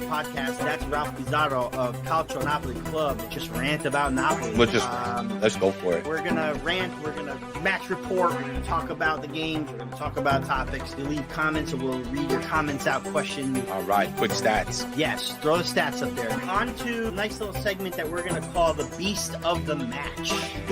podcast. That's Ralph Pizarro of Calcio Napoli Club. Just rant about Napoli. Let's go for it. We're gonna rant. We're gonna match report. We're gonna talk about the games. We're gonna talk about topics. You leave comments, and we'll read your comments out. Question. All right, quick stats. Yes, throw the stats up there. On to a nice little segment that we're gonna call the Beast of the Match.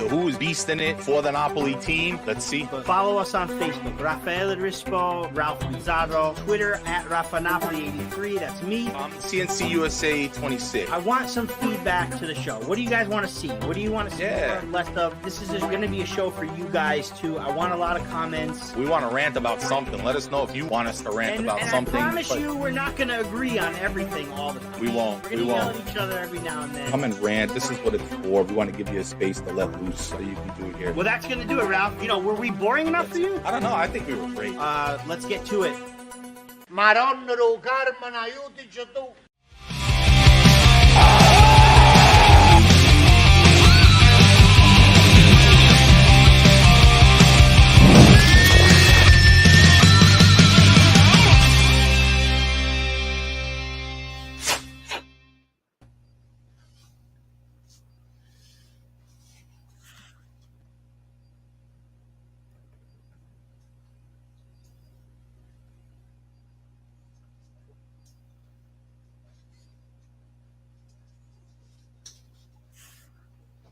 Who's beasting it for the Napoli team? Let's see. Follow us on Facebook, Raffa Rispo, Ralph Pizarro, Twitter at RaffaNapoli83. That's me. CNC USA 26. I want some feedback to the show. What do you guys want to see? What do you want to see more or less of? This is going to be a show for you guys too. I want a lot of comments. We want to rant about something. Let us know if you want us to rant about something. I promise you, we're not going to agree on everything all the time. We won't. We're going to yell at each other every now and then. Come and rant. This is what it's for. We want to give you a space to let loose so you can do it here. Well, that's going to do it, Ralph. Were we boring enough for you? I don't know. I think we were great. Let's get to it. Madonna do Carmen, aiutici tu.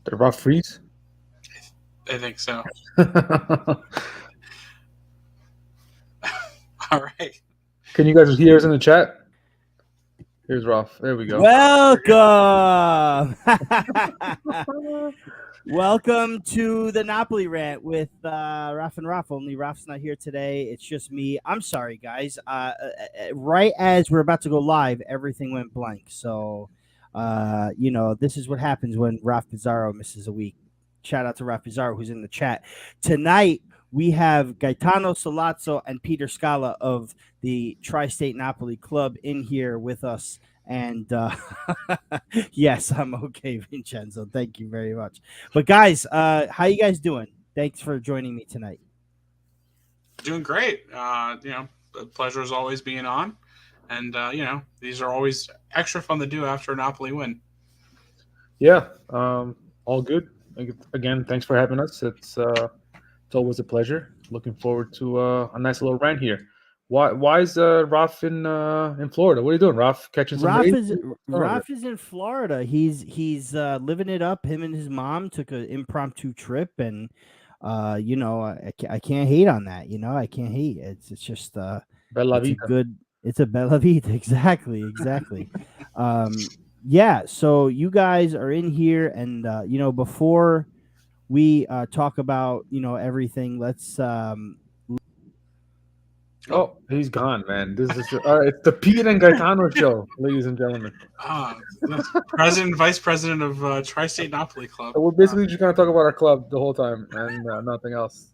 The rough freeze? I think so. All right. Can you guys hear us in the chat? Here's Ralph. There we go. Welcome. Welcome to the Napoli rant with Raf and Raf. Only Raf's not here today. It's just me. I'm sorry, guys. Right as we're about to go live, everything went blank. So, this is what happens when Raf Pizarro misses a week. Shout out to Raf Pizarro, who's in the chat. Tonight, we have Gaetano Sollazzo and Peter Scala of the Tri-State Napoli Club in here with us. And yes, I'm okay, Vincenzo. Thank you very much. But guys, how you guys doing? Thanks for joining me tonight. Doing great. A pleasure as always being on. And, these are always extra fun to do after a Napoli win. Yeah, all good. Again, thanks for having us. It's always a pleasure. Looking forward to a nice little rant here. Why is Raf in Florida? What are you doing, Raf? Catching some rays? Raf is in Florida. He's living it up. Him and his mom took an impromptu trip, and I can't hate on that. I can't hate. It's just Bella Vita. It's a Bella Vita. Exactly. Yeah. So you guys are in here, and before we talk about everything, let's. Oh, he's gone, man. This is it's the Pete and Gaetano show, ladies and gentlemen. President, vice president of Tri-State Napoli Club. So we're basically just going to talk about our club the whole time and nothing else.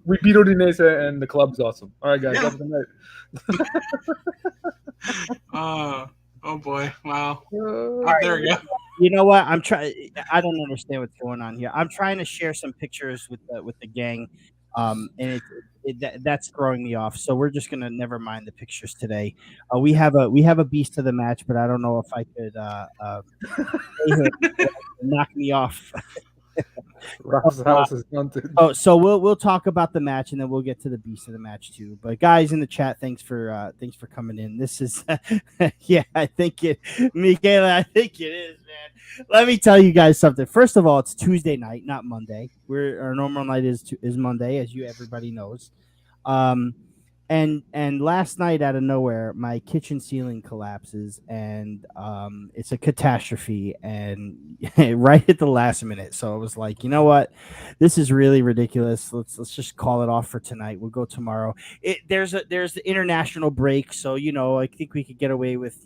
We beat Udinese and the club's awesome. All right, guys. Have a good night. Oh boy! Wow. All right, there we go. You know what? I'm trying. I don't understand what's going on here. I'm trying to share some pictures with the gang, and that's throwing me off. So we're just gonna never mind the pictures today. We have a beast of the match, but I don't know if I could knock me off. Ralph's house is haunted. So we'll talk about the match and then we'll get to the beast of the match too. But guys in the chat, thanks for coming in. This is I think it is, man. Let me tell you guys something. First of all, it's Tuesday night, not Monday. Our normal night is Monday, as everybody knows. And last night, out of nowhere, my kitchen ceiling collapses, and it's a catastrophe, and right at the last minute. So I was like, you know what, this is really ridiculous. Let's just call it off for tonight. We'll go tomorrow. There's the international break, so I think we could get away with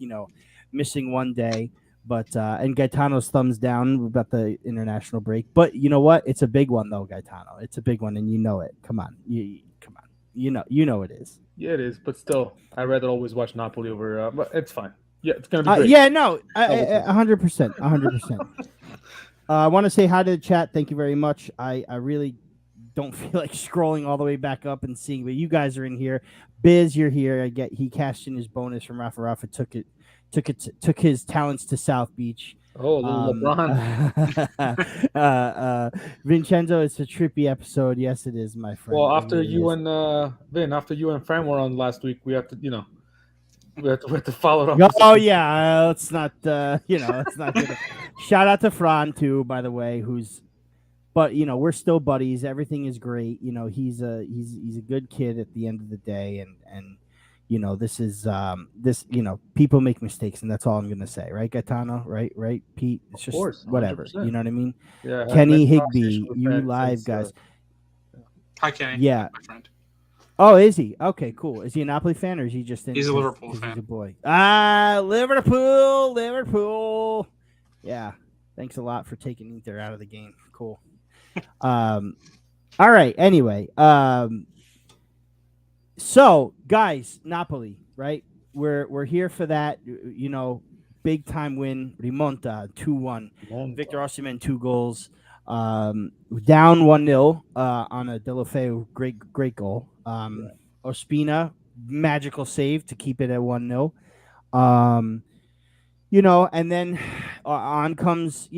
missing one day. But and Gaetano's thumbs down about the international break. But you know what? It's a big one though, Gaetano. It's a big one, and you know it. Come on, come on. You know it is. Yeah, it is. But still, I'd rather always watch Napoli over. But it's fine. Yeah, it's gonna be great. Yeah, no, 100%. I want to say hi to the chat. Thank you very much. I really don't feel like scrolling all the way back up and seeing, but you guys are in here. Biz, you're here. I get he cashed in his bonus from Raffa. Took his talents to South Beach. Oh, little LeBron. Vincenzo, it's a trippy episode. Yes, it is, my friend. Well, It after really you is. and Vin, after you and Fran were on last week, we have to, we have to follow it up. Oh yeah, let's not, let's not. Shout out to Fran too, by the way, but we're still buddies. Everything is great. He's a good kid at the end of the day, and this is people make mistakes, and that's all I'm gonna say, right, Gaetano? Right, Pete. It's Of just course, whatever. 100%. You know what I mean? Yeah, Kenny Higby, you live guys. Hi, Kenny. Yeah. My friend. Oh, is he? Okay, cool. Is he a Napoli fan or is he just in? He's a Liverpool fan. He's a boy. Liverpool. Yeah. Thanks a lot for taking Inter out of the game. Cool. All right. Anyway, so guys, Napoli, right? We're here for that. Big time win. Rimonta 2-1. Victor Osimhen 2 goals. Down 1-0 on a Delofeu great goal. Ospina magical save to keep it at 1-0. And then on comes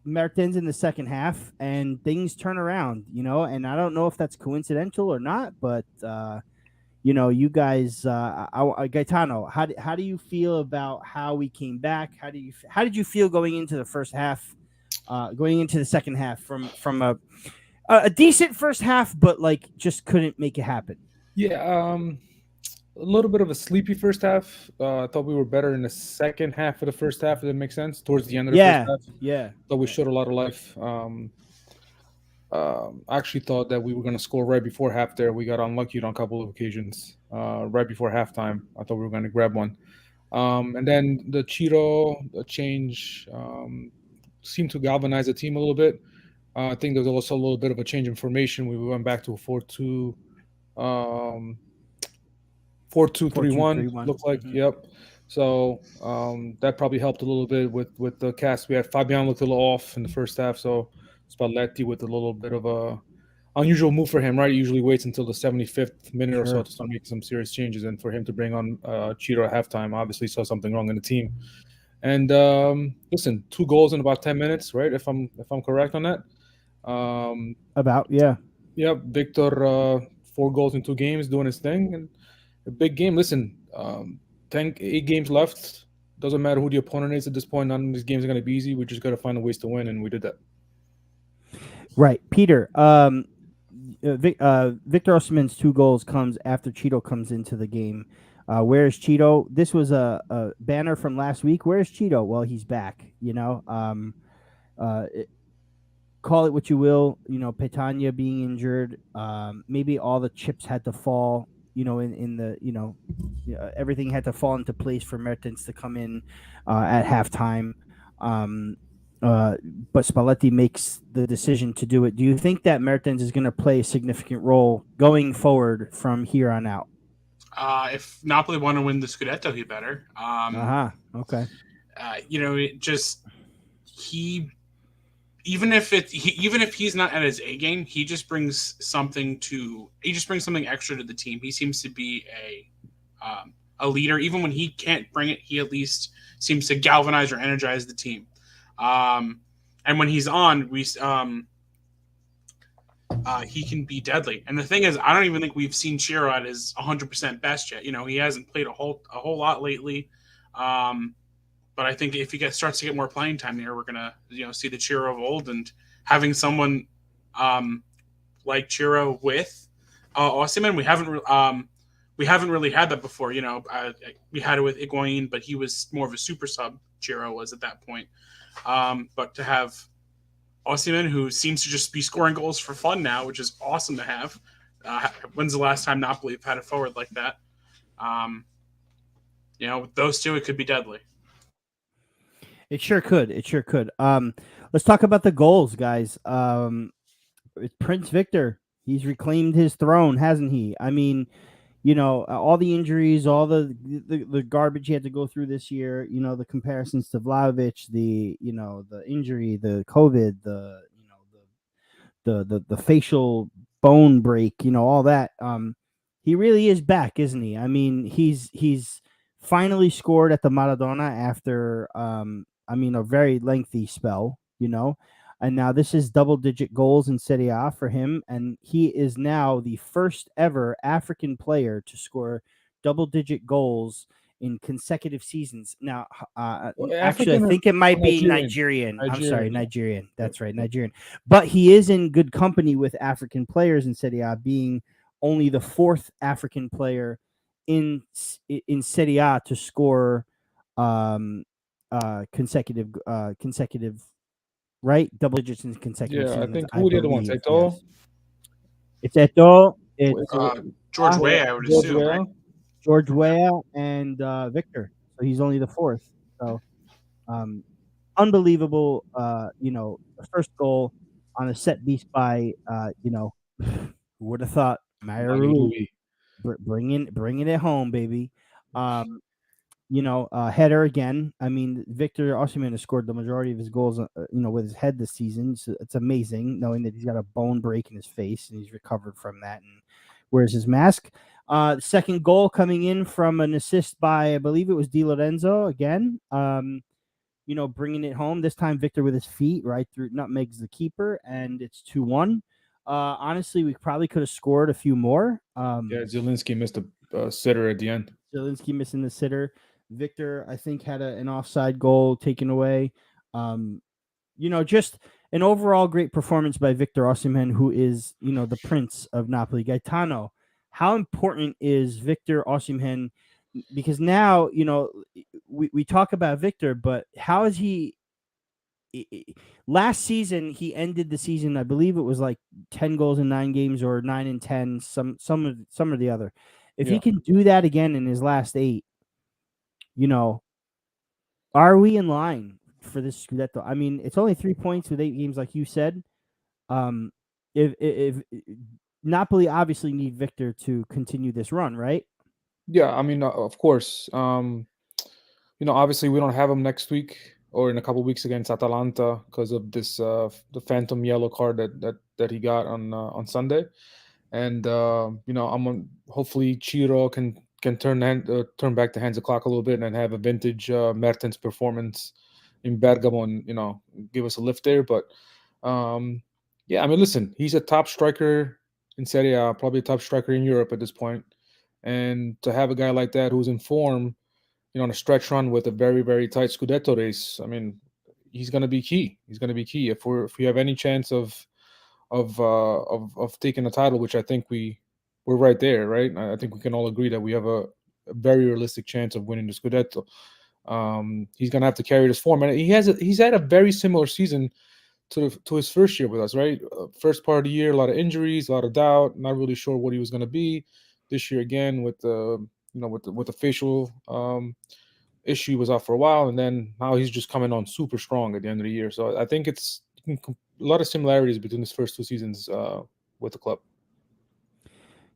Mertens in the second half, and things turn around. And I don't know if that's coincidental or not, but you guys, Gaetano, how do you feel about how we came back? How did you feel going into the first half? Going into the second half from a decent first half, but just couldn't make it happen. Yeah, a little bit of a sleepy first half. I thought we were better in the second half of the first half. If that makes sense. Towards the end of the first half, yeah. Thought we showed a lot of life. I actually thought that we were going to score right before half. There, we got unlucky on a couple of occasions. Right before halftime, I thought we were going to grab one, and then the Chiro change. Seemed to galvanize the team a little bit. I think there was also a little bit of a change in formation. We went back to a 4-2, 4-2-3-1. Looked like, Yep. So that probably helped a little bit with the cast. We had Fabian looked a little off in the first half, so Spalletti with a little bit of a unusual move for him, right? He usually waits until the 75th minute or so to start making some serious changes, and for him to bring on Chiro at halftime, obviously saw something wrong in the team. And listen, 2 goals in about 10 minutes, right? If I'm correct on that. Yeah, Victor 4 goals in 2 games, doing his thing, and a big game. Listen, 8 games left. Doesn't matter who the opponent is at this point. None of these games are going to be easy. We just got to find ways to win, and we did that. Right, Peter. Victor Osimhen's 2 goals comes after Cheeto comes into the game. Where is Cheeto? This was a banner from last week. Where is Cheeto? Well, he's back. Call it what you will. Petagna being injured. Maybe all the chips had to fall. In the everything had to fall into place for Mertens to come in at halftime. But Spalletti makes the decision to do it. Do you think that Mertens is going to play a significant role going forward from here on out? If Napoli want to win the Scudetto, he better. Okay. Even if he's not at his A game, he just brings something extra to the team. He seems to be a leader. Even when he can't bring it, he at least seems to galvanize or energize the team. And when he's on, he can be deadly. And the thing is, I don't even think we've seen Chiro at his 100% best yet. He hasn't played a whole lot lately. But I think if he starts to get more playing time here, we're gonna see the Chiro of old, and having someone like Chiro with Osimhen, we haven't really had that before. We had it with Higuain, but he was more of a super sub. Chiro was at that point. But to have Osimhen, who seems to just be scoring goals for fun now, which is awesome to have. When's the last time Napoli have had a forward like that? With those two, it could be deadly. It sure could. Let's talk about the goals, guys. Prince Victor, he's reclaimed his throne, hasn't he? I mean, all the injuries, all the garbage he had to go through this year, the comparisons to Vlahovic, the injury, the COVID, the the facial bone break, all that. He really is back, isn't he? I mean, he's finally scored at the Maradona after a very lengthy spell, and now this is double-digit goals in Serie A for him, and he is now the first ever African player to score double-digit goals in consecutive seasons. Now, actually, I think it might be Nigerian. I'm sorry, Nigerian. That's right, Nigerian. But he is in good company with African players in Serie A, being only the fourth African player in Serie A to score consecutive right double digits in consecutive seasons. I think who the other one? Yes. Eto'o? It's Eto'o. It's George Weah, I would assume. Right? George Weah and Victor. So he's only the fourth. So unbelievable. The first goal on a set piece by who would have thought Mario Rui bringing it home, baby. Header again. I mean, Victor Osimhen has scored the majority of his goals, with his head this season. So it's amazing knowing that he's got a bone break in his face and he's recovered from that and wears his mask. Second goal coming in from an assist by, I believe it was Di Lorenzo again. Bringing it home. This time Victor with his feet right through nutmegs the keeper, and it's 2-1. Honestly, we probably could have scored a few more. Zielinski missed a sitter at the end. Zielinski missing the sitter. Victor, I think, had an offside goal taken away. Just an overall great performance by Victor Osimhen, who is, the prince of Napoli. Gaetano, how important is Victor Osimhen? Because now, we talk about Victor, but how is he? Last season, he ended the season, I believe it was like 10 goals in 9 games or 9 and 10, some or the other. If he can do that again in his last 8, are we in line for this Scudetto? I mean, it's only 3 points with 8 games, like you said. If Napoli obviously need Victor to continue this run, right? Yeah, I mean, of course. Obviously we don't have him next week or in a couple of weeks against Atalanta because of this the phantom yellow card that he got on Sunday, and hopefully Ciro can turn back the hands of clock a little bit and have a vintage Mertens performance in Bergamo and give us a lift there. But I mean, listen, he's a top striker in Serie A, probably a top striker in Europe at this point, and to have a guy like that who's in form, on a stretch run with a very, very tight Scudetto race, I mean, he's going to be key. He's going to be key if we have any chance of taking a title, which I think we're right there, right? I think we can all agree that we have a very realistic chance of winning the Scudetto. He's going to have to carry this form, and he's had a very similar season to his first year with us, right? First part of the year, a lot of injuries, a lot of doubt, not really sure what he was going to be. This year again with the with the facial issue, he was out for a while, and then now he's just coming on super strong at the end of the year. So I think it's a lot of similarities between his first 2 seasons with the club.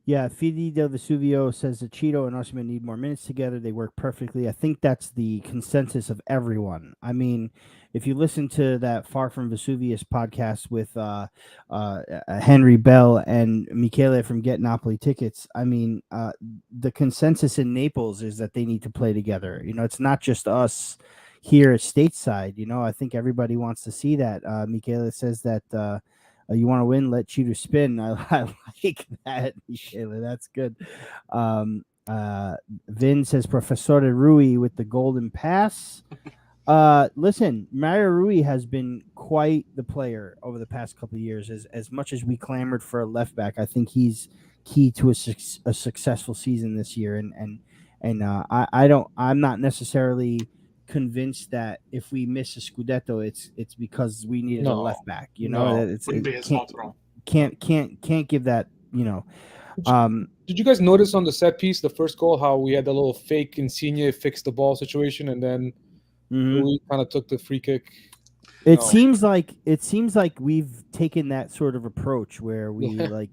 Yeah, Fidi del Vesuvio says that Cheeto and Osimhen need more minutes together. They work perfectly. I think that's the consensus of everyone. I mean, if you listen to that Far From Vesuvius podcast with Henry Bell and Michele from Get Napoli Tickets, I mean, the consensus in Naples is that they need to play together. It's not just us here at stateside. I think everybody wants to see that. Michele says that you want to win, let Cheeto spin. I like that, Michele. That's good. Vin says Professor Rui with the golden pass. Listen, Mario Rui has been quite the player over the past couple of years. As much as we clamored for a left back, I think he's key to a successful season this year. And I'm not necessarily convinced that if we miss a Scudetto, it's because we needed a left back. Can't give that. Did you guys notice on the set piece, the first goal, how we had the little fake Insigne fixed the ball situation, and then we kind of took the free kick? It seems like we've taken that sort of approach where we try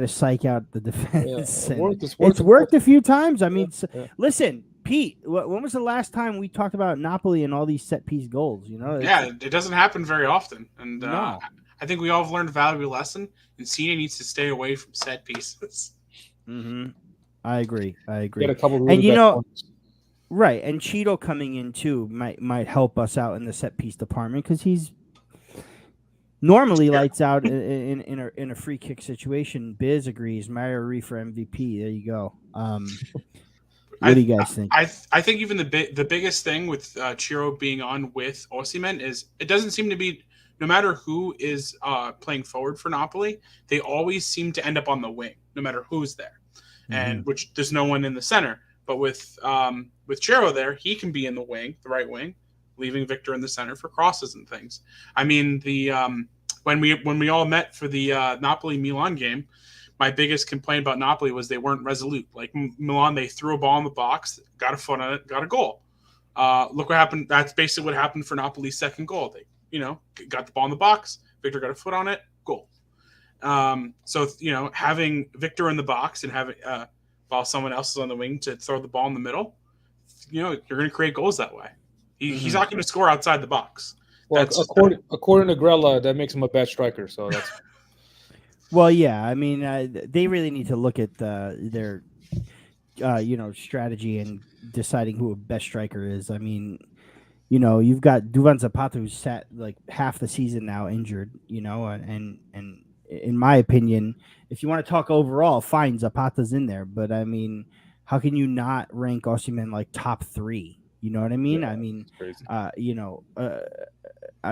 to psych out the defense. Yeah, it's worked a few times. I mean, listen, Pete, when was the last time we talked about Napoli and all these set piece goals? it doesn't happen very often, and no. I think we all have learned a valuable lesson, and Cena needs to stay away from set pieces. Mm-hmm. I agree. He had a couple And really bad points. right, and Cheeto coming in too might help us out in the set piece department because he's normally lights out in a free kick situation. Biz agrees. Mario Ree for MVP. There you go. What do you guys think? I think even the biggest thing with Chiro being on with Osimhen is it doesn't seem to be, no matter who is playing forward for Napoli, they always seem to end up on the wing, no matter who's there, and which there's no one in the center. But with Chiro there, he can be in the wing, the right wing, leaving Victor in the center for crosses and things. I mean, the when we all met for the Napoli-Milan game, my biggest complaint about Napoli was they weren't resolute. Like Milan, they threw a ball in the box, got a foot on it, got a goal. Look what happened. That's basically what happened for Napoli's second goal. They, got the ball in the box. Victor got a foot on it, goal. So having Victor in the box and having while someone else is on the wing to throw the ball in the middle, you're going to create goals that way. He's not going to score outside the box. Well, according to Grella, that makes him a bad striker. So that's. Well, yeah. I mean, they really need to look at their, strategy and deciding who a best striker is. I mean, you've got Duvan Zapata who's sat like half the season now injured. And in my opinion, if you want to talk overall, fine, Zapata's in there. But I mean, how can you not rank Osimhen like top 3? You know what I mean? Yeah, I mean, crazy.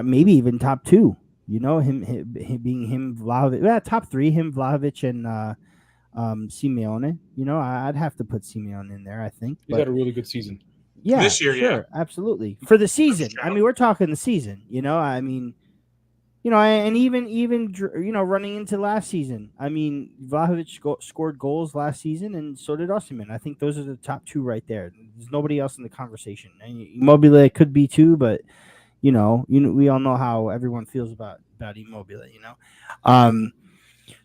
maybe even top 2. Him being him, Vlahovic. Yeah, top 3, him, Vlahovic, and Simeone. I'd have to put Simeone in there. I think he's had a really good season. Yeah, this year, sure, absolutely for the season. I mean, we're talking the season. I mean. And even running into last season. I mean, Vlahovic scored goals last season, and so did Osimhen. I think those are the top 2 right there. There's nobody else in the conversation. And Immobile could be too, but we all know how everyone feels about Immobile.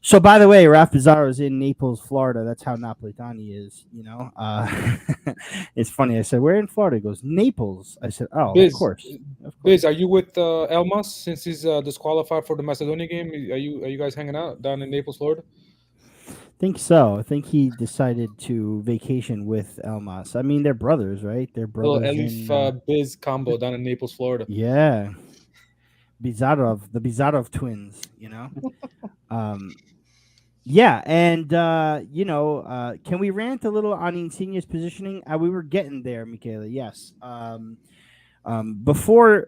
So by the way, Raf Pizarro's in Naples, Florida. That's how Napolitani is. It's funny. I said, "Where in Florida?" He goes, "Naples." I said, "Oh, Biz, of course." Biz, are you with Elmas since he's disqualified for the Macedonia game? Are you guys hanging out down in Naples, Florida? Think so. I think he decided to vacation with Elmas. I mean, they're brothers, right? They're brothers. Elif Biz combo down in Naples, Florida. Yeah, the Bizarrov twins. Yeah, and can we rant a little on Insigne's positioning? We were getting there, Michele. Yes. Before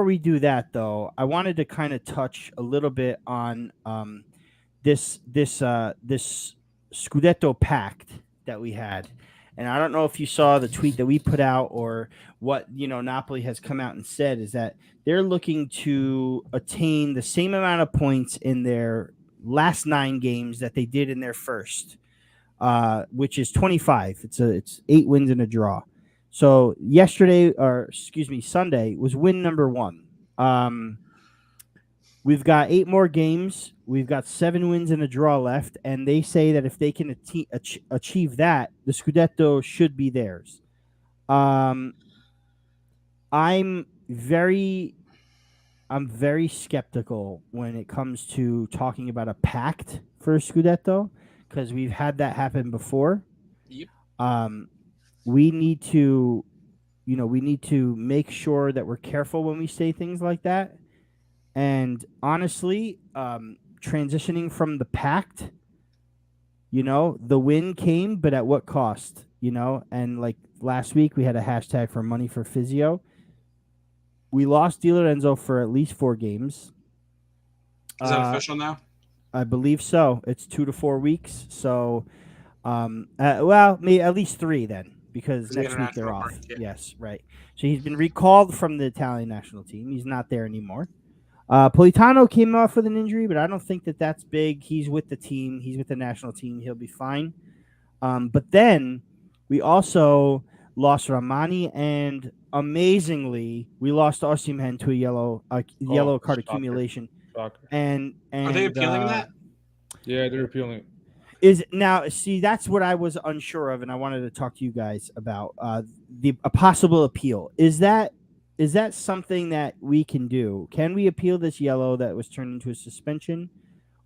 we do that, though, I wanted to kind of touch a little bit on this Scudetto Pact that we had. And I don't know if you saw the tweet that we put out or what, Napoli has come out and said is that they're looking to attain the same amount of points in their last 9 games that they did in their first, which is 25. It's 8 wins and a draw. So Sunday was win number 1. We've got 8 more games. We've got 7 wins and a draw left, and they say that if they can achieve that, the Scudetto should be theirs. I'm very skeptical when it comes to talking about a pact for a Scudetto because we've had that happen before. Yep. We need to make sure that we're careful when we say things like that. And honestly, transitioning from the Pact, the win came, but at what cost? And like last week, we had a hashtag for money for physio. We lost Di Lorenzo for at least 4 games. Is that official now? I believe so. It's 2 to 4 weeks. So, maybe at least 3 then, because next week they're off. Break, yeah. Yes, right. So he's been recalled from the Italian national team. He's not there anymore. Politano came off with an injury, but I don't think that that's big. He's with the team. He's with the national team. He'll be fine. But then we also lost Ramani, and amazingly, we lost Osimhen to a yellow card accumulation. Shocker. And are they appealing that? Yeah, they're appealing. That's what I was unsure of, and I wanted to talk to you guys about a possible appeal. Is that that something that we can do? Can we appeal this yellow that was turned into a suspension?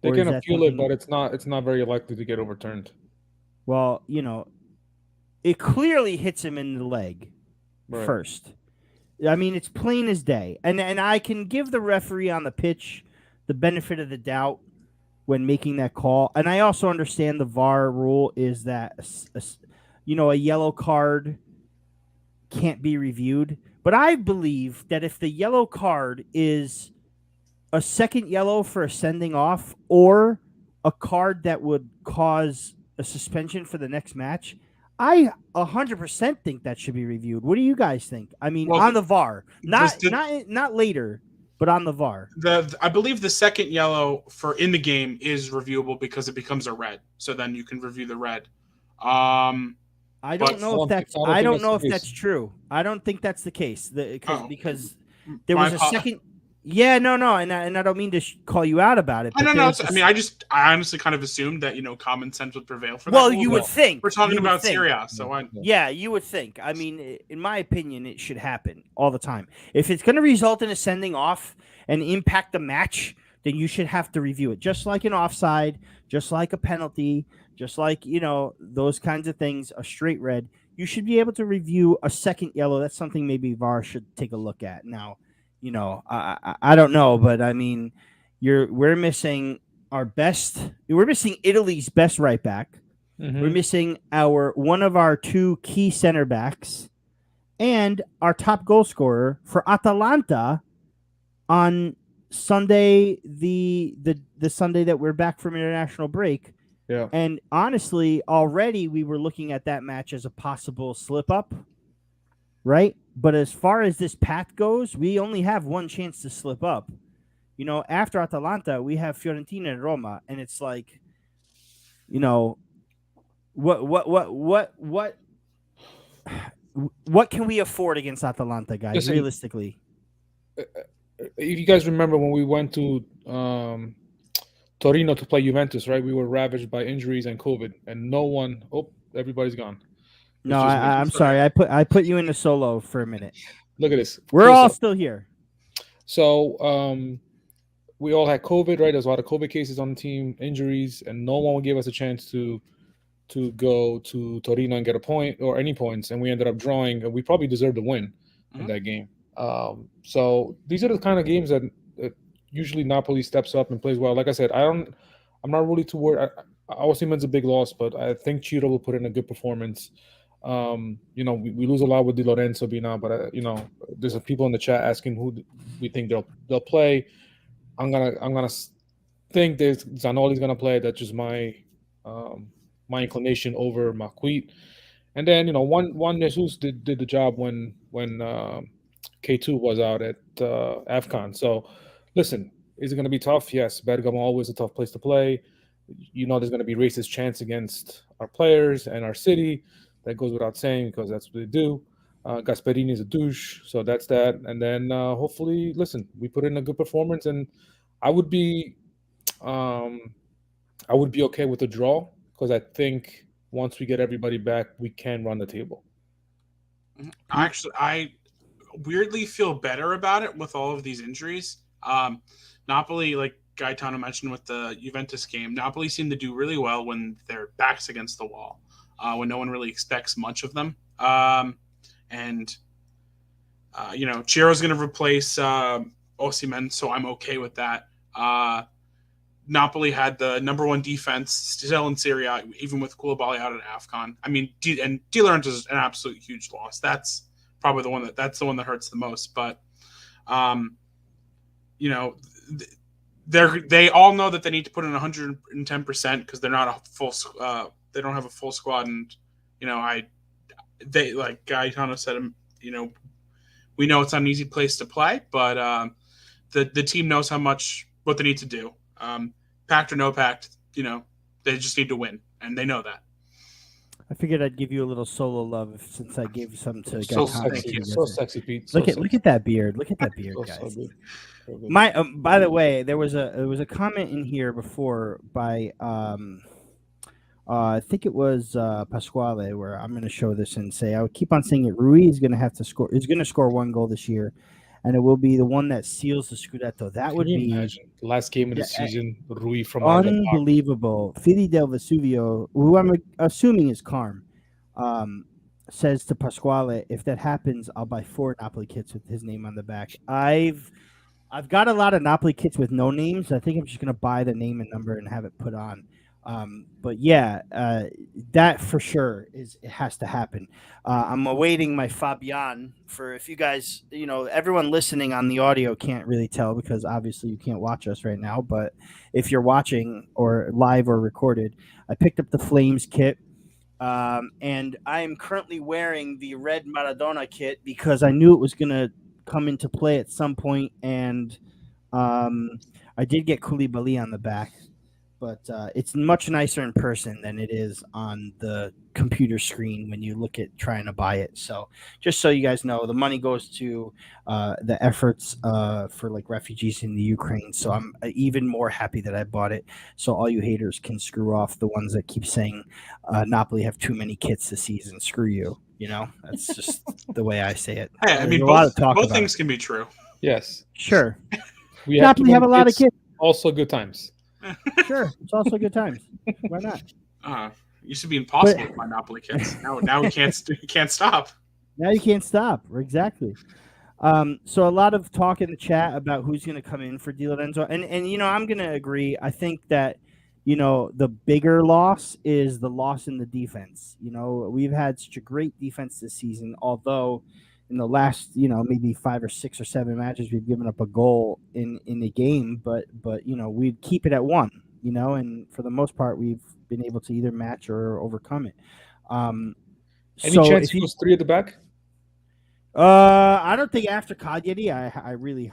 They Or can is that appeal it, something- but it's not very likely to get overturned. Well, it clearly hits him in the leg Right. first. I mean, it's plain as day. And I can give the referee on the pitch the benefit of the doubt when making that call. And I also understand the VAR rule is that a yellow card can't be reviewed. But I believe that if the yellow card is a second yellow for a sending off or a card that would cause a suspension for the next match, I 100% think that should be reviewed. What do you guys think? I mean, on the VAR, not later, but on the VAR. I believe the second yellow for in the game is reviewable because it becomes a red. So then you can review the red. I don't know if that's. I don't know if that's true. I don't think that's the case. Because there was a second. Yeah, no, and I don't mean to call you out about it. I don't know. I honestly kind of assumed that common sense would prevail for that. Well, you would think we're talking about Syria, so yeah, you would think. I mean, in my opinion, it should happen all the time. If it's going to result in a sending off and impact the match, then you should have to review it, just like an offside, just like a penalty, just like those kinds of things. A straight red, you should be able to review a second yellow. That's something maybe VAR should take a look at now. I don't know, but I mean, we're missing our best. We're missing Italy's best right back. Mm-hmm. We're missing one of our two key center backs, and our top goal scorer for Atalanta on Sunday, the Sunday that we're back from international break. Yeah. And honestly, already we were looking at that match as a possible slip up, right? But as far as this path goes, we only have one chance to slip up. After Atalanta, we have Fiorentina and Roma, and it's like, what can we afford against Atalanta, guys? Listen, realistically, if you guys remember when we went to Torino to play Juventus, right? We were ravaged by injuries and COVID, and everybody's gone. No, I'm sorry. I put you in the solo for a minute. Look at this. We're all still here. So we all had COVID, right? There's a lot of COVID cases on the team, injuries, and no one would give us a chance to go to Torino and get a point or any points, and we ended up drawing. And we probably deserved a win in that game. So these are the kind of games that usually Napoli steps up and plays well. Like I said, I'm not really too worried. Osimhen's a big loss, but I think Ciro will put in a good performance. We lose a lot with Di Lorenzo being out, but there's some people in the chat asking who we think they'll play. I'm gonna think that Zanioli's gonna play. That's just my inclination over Maquit. And then Juan Jesus did the job when K2 was out at AFCON. So listen, is it gonna be tough? Yes, Bergamo always a tough place to play. There's gonna be racist chants against our players and our city. That goes without saying because that's what they do. Gasperini is a douche, so that's that. And then hopefully, listen, we put in a good performance, and I would be okay with a draw because I think once we get everybody back, we can run the table. Actually, I weirdly feel better about it with all of these injuries. Napoli, like Gaetano mentioned with the Juventus game, Napoli seem to do really well when their back's against the wall, when no one really expects much of them. Chiro's going to replace Osimhen, so I'm okay with that. Napoli had the number one defense still in Serie A, even with Koulibaly out at AFCON. I mean, and Di Lorenzo is an absolute huge loss. That's probably the one that hurts the most. But, they all know that they need to put in 110% because they're not a full. They don't have a full squad, and they like Gaetano said, we know it's not an easy place to play, but the team knows what they need to do. Pact or no pact, they just need to win, and they know that. I figured I'd give you a little solo love since I gave some to so Gaetano. sexy, Pete. Look at that beard. Look at that beard, guys. So good. By the way, there was a comment in here before by I think it was Pasquale, where I'm going to show this and say I would keep on saying it. Rui is going to have to score. Is going to score one goal this year, and it will be the one that seals the Scudetto. That Can would you be imagine the last game of the season? Rui from out of the box. unbelievable. Fili del Vesuvio, who I'm assuming is Carm, says to Pasquale, "If that happens, I'll buy 4 Napoli kits with his name on the back." I've got a lot of Napoli kits with no names. I think I'm just going to buy the name and number and have it put on. But yeah, that for sure it has to happen. I'm awaiting my Fabian for, if you guys, everyone listening on the audio can't really tell because obviously you can't watch us right now. But if you're watching or live or recorded, I picked up the Flames kit. And I am currently wearing the red Maradona kit because I knew it was going to come into play at some point, and I did get Koulibaly on the back, but it's much nicer in person than it is on the computer screen when you look at trying to buy it. So just so you guys know, the money goes to the efforts for like refugees in the Ukraine. So I'm even more happy that I bought it. So all you haters can screw off, the ones that keep saying Napoli have too many kits this season. Screw you. That's just the way I say it. Hey, I mean, a lot of both, talk both about things it. can be true. Yes. Sure. We Napoli have a lot of kids. Also good times. Sure. It's also good times. Why not? It used to be impossible to buy Napoli kits. Now we can't stop. Now you can't stop. Exactly. So a lot of talk in the chat about who's going to come in for Di Lorenzo, and I'm going to agree. I think that the bigger loss is the loss in the defense. We've had such a great defense this season, although in the last maybe 5 or 6 or 7 matches we've given up a goal in the game, but we'd keep it at 1. And for the most part we've been able to either match or overcome it. Any chance he goes 3 at the back? I don't think after Cagliari. I really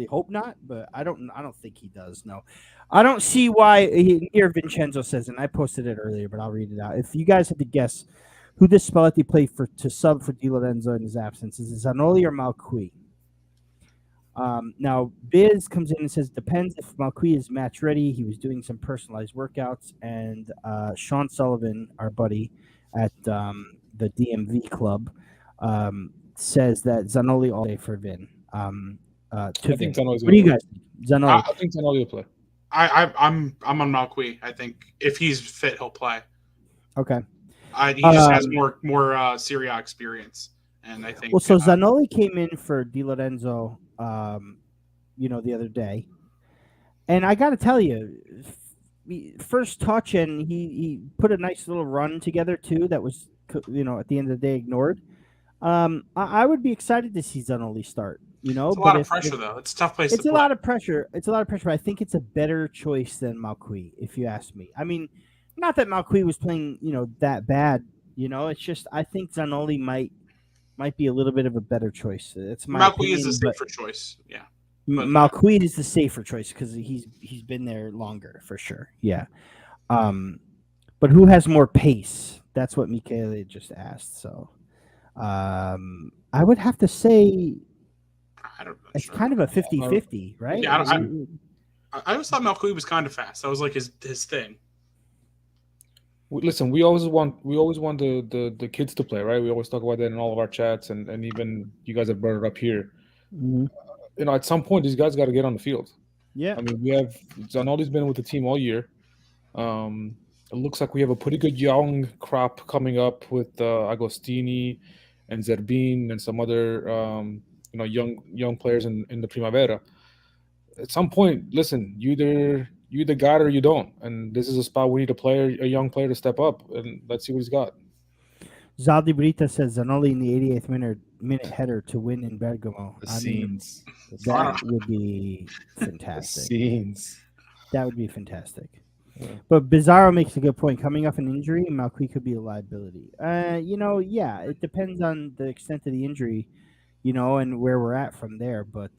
hope not, but I don't think he does. No, I don't see why. Here Vincenzo says, and I posted it earlier, but I'll read it out. If you guys had to guess who this Spalletti played to sub for Di Lorenzo in his absence, is it Zanoli or Malqui? Now Biz comes in and says depends if Malqui is match ready. He was doing some personalized workouts, and Sean Sullivan, our buddy at the DMV club, says that Zanoli all day for Vin. I think Zanoli's. What do you guys think? Zanoli. I think Zanoli will play. I'm on Malqui. I think if he's fit, he'll play. Okay. He just has more Serie A experience, and I think. Well, so Zanoli came in for Di Lorenzo, the other day, and I got to tell you, first touch, and he put a nice little run together too. That was, at the end of the day, ignored. I would be excited to see Zanoli start. It's a lot of pressure, though. It's a tough place. It's a lot of pressure. It's a lot of pressure. But I think it's a better choice than Malqui, if you ask me. I mean, not that Malqui was playing, that bad. It's just I think Zanoli might be a little bit of a better choice. It's my Malqui opinion, is the safer choice. Yeah. Malqui is the safer choice because he's been there longer for sure. Yeah. But who has more pace? That's what Michele just asked. So. I would have to say it's kind of a 50-50, right? Yeah, I always thought Malqui was kind of fast. That was like his thing. Listen, we always want the kids to play, right? We always talk about that in all of our chats, and even you guys have brought it up here. Mm-hmm. At some point, these guys got to get on the field. Yeah. I mean, we have Zanoli's been with the team all year. It looks like we have a pretty good young crop coming up with Agostini and Zerbin and some other young players in the Primavera. At some point, listen, you either got it or you don't, and this is a spot we need a young player to step up, and let's see what he's got. Zaldi Brita says Zanoli in the 88th minute header to win in Bergamo. Scenes. That would be fantastic. Scenes. That would be fantastic. Yeah. But Bizarro makes a good point. Coming off an injury, Malqui could be a liability. It depends on the extent of the injury, and where we're at from there. But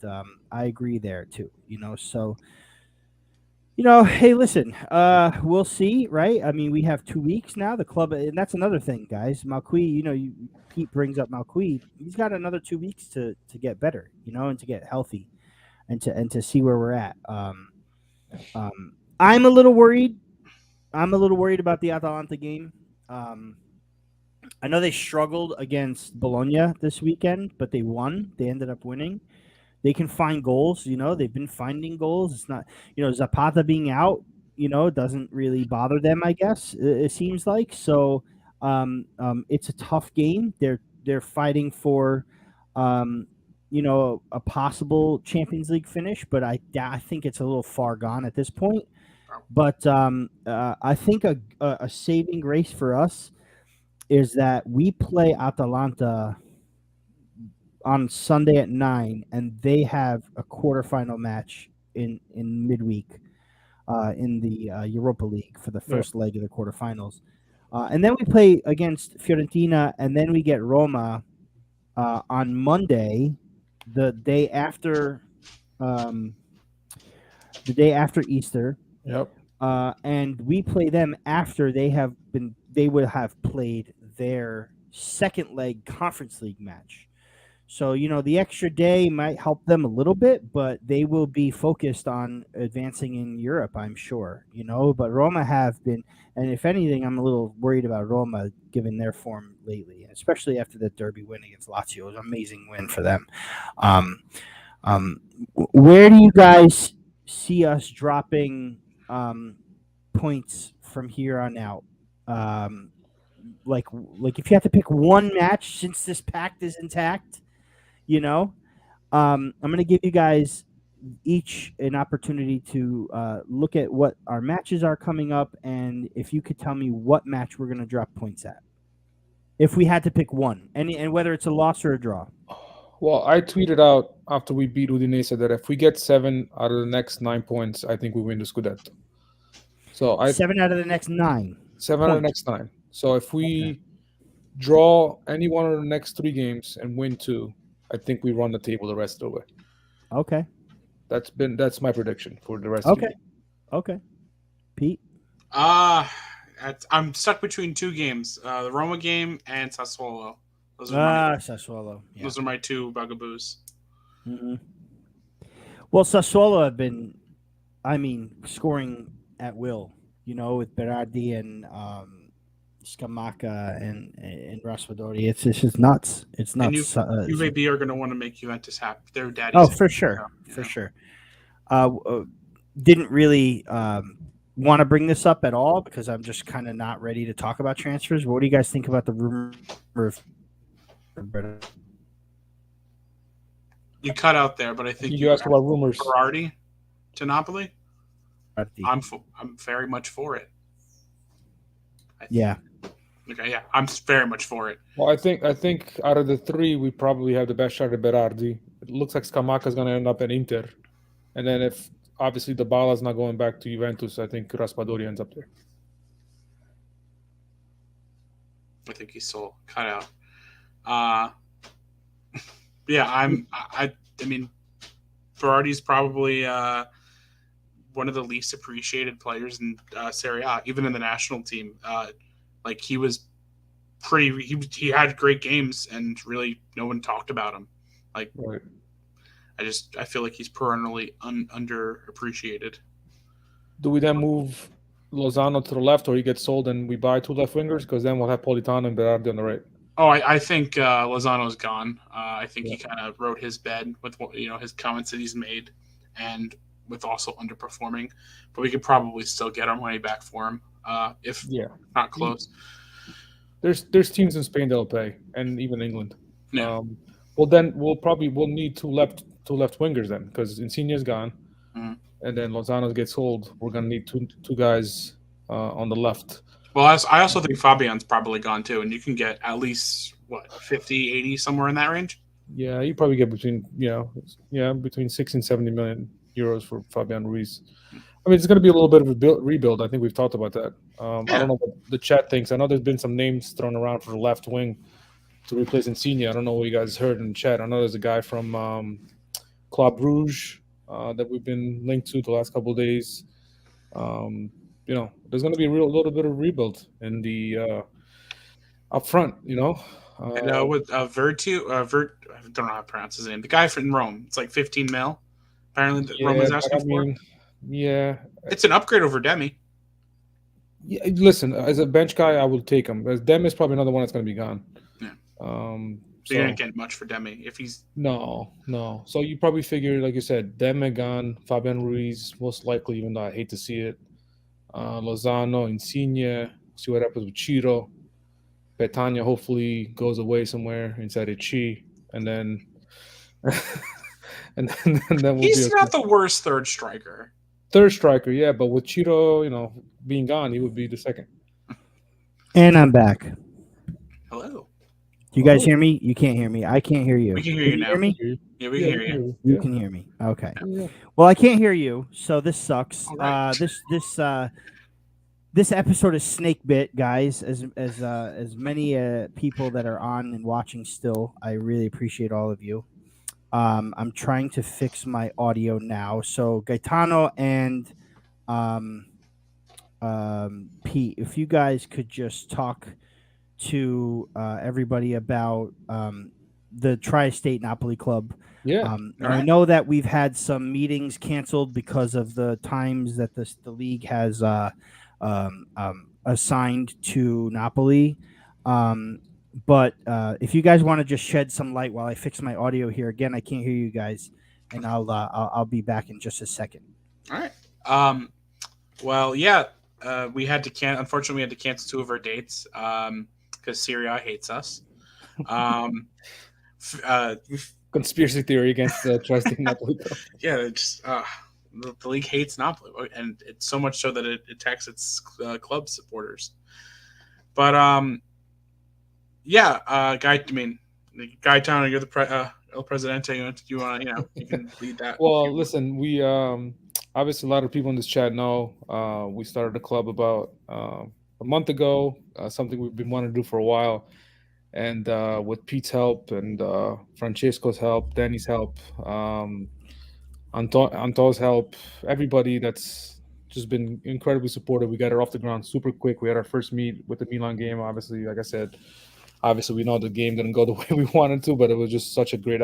I agree there too. So hey, listen, we'll see, right? I mean, we have 2 weeks now. The club, and that's another thing, guys. Malqui, Pete brings up Malqui. He's got another 2 weeks to get better, and to get healthy, and to see where we're at. I'm a little worried I'm a little worried about the Atalanta game. Um, I know they struggled against Bologna this weekend, but they won. They ended up winning. They can find goals. They've been finding goals. It's not, Zapata being out, doesn't really bother them. I guess it seems like so. It's a tough game. They're fighting for, um, a possible Champions League finish, but I think it's a little far gone at this point. But I think a saving grace for us is that we play Atalanta on Sunday at 9, and they have a quarterfinal match in midweek in the Europa League for the first leg of the quarterfinals, and then we play against Fiorentina, and then we get Roma on Monday, the day after, um, Easter. Yep. And we play them after they would have played their second leg Conference League match. So, the extra day might help them a little bit, but they will be focused on advancing in Europe, I'm sure, But Roma have been, and if anything, I'm a little worried about Roma given their form lately, especially after that derby win against Lazio. It was an amazing win for them. Where do you guys see us dropping points from here on out? Like if you have to pick one match since this pact is intact, I'm going to give you guys each an opportunity to look at what our matches are coming up, and if you could tell me what match we're going to drop points at, if we had to pick one, and whether it's a loss or a draw. Well, I tweeted out after we beat Udinese that if we get 7 out of the next 9 points, I think we win the Scudetto. So 7 out of the next 9. 7 out of the next 9. So if we draw any one of the next 3 games and win 2, I think we run the table the rest of the way. Okay. That's my prediction for the rest of the game. Okay. Pete? I'm stuck between 2 games, the Roma game and Sassuolo. Sassuolo. Yeah. Those are my 2 bugaboos. Mm-hmm. Well, Sassuolo have been, scoring at will, with Berardi and Scamacca and Raspadori. It's just nuts. It's nuts. And UVB are going to want to make Juventus happy. Their daddy. Oh, for sure. For sure. Didn't really want to bring this up at all because I'm just kind of not ready to talk about transfers. What do you guys think about the rumor of... You cut out there, but I think you asked about rumors. Berardi to Napoli. I'm very much for it. Yeah. Okay, yeah, I'm very much for it. Well, I think out of the 3, we probably have the best shot at Berardi. It looks like Scamacca is going to end up at Inter, and then if obviously Dybala is not going back to Juventus, I think Raspadori ends up there. I think he's still cut out. Yeah, I mean, Berardi's probably one of the least appreciated players in Serie A, even in the national team. Like he was he had great games, and really no one talked about him. Like, right. I feel like he's perennially underappreciated. Do we then move Lozano to the left, or he gets sold and we buy 2 left wingers? Because then we'll have Politano and Berardi on the right. Oh, I think Lozano's gone. I think he kind of wrote his bed with his comments that he's made, and with also underperforming. But we could probably still get our money back for him if not close. There's teams in Spain that'll pay, and even England. Yeah. Well, then we'll need two left wingers then, because Insigne's gone, and then Lozano gets sold. We're gonna need two guys on the left. Well, I also think Fabian's probably gone too, and you can get at least 50, 80, somewhere in that range. Yeah, you probably get between 6 and 70 million euros for Fabian Ruiz. I mean, it's going to be a little bit of a rebuild. I think we've talked about that. I don't know what the chat thinks. I know there's been some names thrown around for the left wing to replace Insigne. I don't know what you guys heard in the chat. I know there's a guy from Club Rouge that we've been linked to the last couple of days. There's going to be a little bit of rebuild in the up front. And with Virtu, I don't know how to pronounce his name. The guy from Rome. It's like 15 mil. Apparently, Rome is asking for. Yeah, it's an upgrade over Demi. Yeah, listen, as a bench guy, I will take him. As Dem is probably another one that's going to be gone. Yeah. So So you didn't get much for Demi if he's no. So you probably figure, like you said, Dem gone, Fabian Ruiz most likely, even though I hate to see it. Lozano, Insigne, see what happens with Chiro. Petagna hopefully goes away somewhere inside of Chi, and then and then we'll be he's okay. not the worst third striker. Third striker, yeah, but with Chiro, being gone, he would be the second. And I'm back. Hello. Do you guys hear me? You can't hear me. I can't hear you. We can hear you now. Hear me? Yeah, we can hear you. You can hear me. Okay. Yeah. Well, I can't hear you, so this sucks. All right. This episode is snake bit, guys. As many people that are on and watching still, I really appreciate all of you. I'm trying to fix my audio now. So Gaetano and Pete, if you guys could just talk to everybody about the Tri-State Napoli Club. Yeah. I know that we've had some meetings canceled because of the times that the league has assigned to Napoli. But if you guys want to just shed some light while I fix my audio here, again, I can't hear you guys, and I'll be back in just a second. All right. Well, yeah. We had to unfortunately, we had to cancel 2 of our dates because Syria hates us. Conspiracy theory against the Tri-State Napoli. Yeah, it's the league hates Napoli, and it's so much so that it attacks its club supporters. But Gaetano, you're the El Presidente. You want you can lead that. Well, listen, we obviously a lot of people in this chat know we started the club about a month ago. Something we've been wanting to do for a while, and with Pete's help and Francesco's help, Danny's help, Anto's help, everybody that's just been incredibly supportive. We got it off the ground super quick. We had our first meet with the Milan game. Obviously, like I said, we know the game didn't go the way we wanted to, but it was just such a great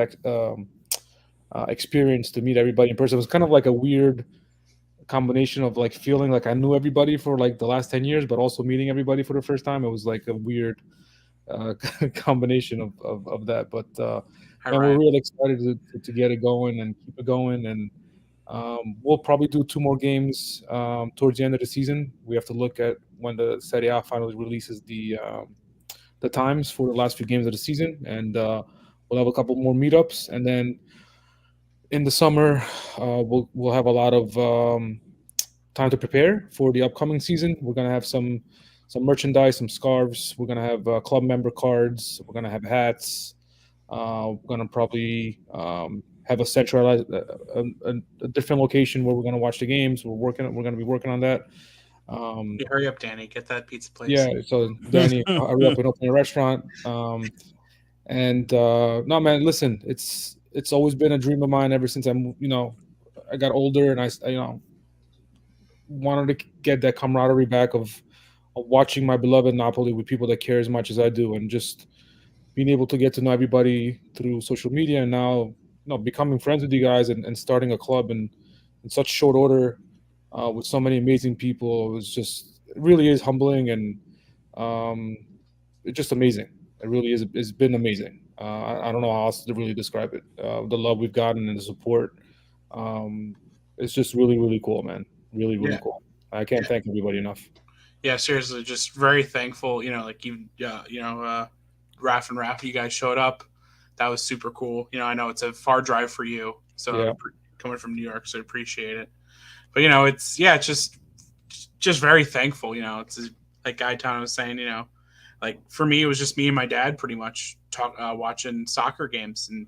experience to meet everybody in person. It was kind of like a weird combination of like feeling like I knew everybody for like the last 10 years, but also meeting everybody for the first time. It was like a weird combination of that. But and we're really excited to get it going and keep it going. And we'll probably do 2 more games towards the end of the season. We have to look at when the Serie A finally releases the times for the last few games of the season, and we'll have a couple more meetups, and then in the summer we'll have a lot of time to prepare for the upcoming season. We're gonna have some merchandise, some scarves. We're gonna have club member cards. We're gonna have hats. We're gonna probably have a centralized a different location where we're gonna watch the games. We're gonna be working on that. Hurry up, Danny! Get that pizza place. Yeah, so Danny, hurry up and open a restaurant. No, man, listen, it's always been a dream of mine ever since I got older, and I wanted to get that camaraderie back of watching my beloved Napoli with people that care as much as I do, and just being able to get to know everybody through social media, and now becoming friends with you guys and starting a club in such short order with so many amazing people. It really is humbling, and it's just amazing. It really is. It's been amazing. I don't know how else to really describe it. The love we've gotten and the support. It's just really, really cool, man. Really, really cool. I can't thank everybody enough. Yeah, seriously, just very thankful. Raf and Raf, you guys showed up. That was super cool. I know it's a far drive for you, so coming from New York, so I appreciate it. But it's just very thankful. It's like Gaetano was saying. Like for me, it was just me and my dad pretty much watching soccer games and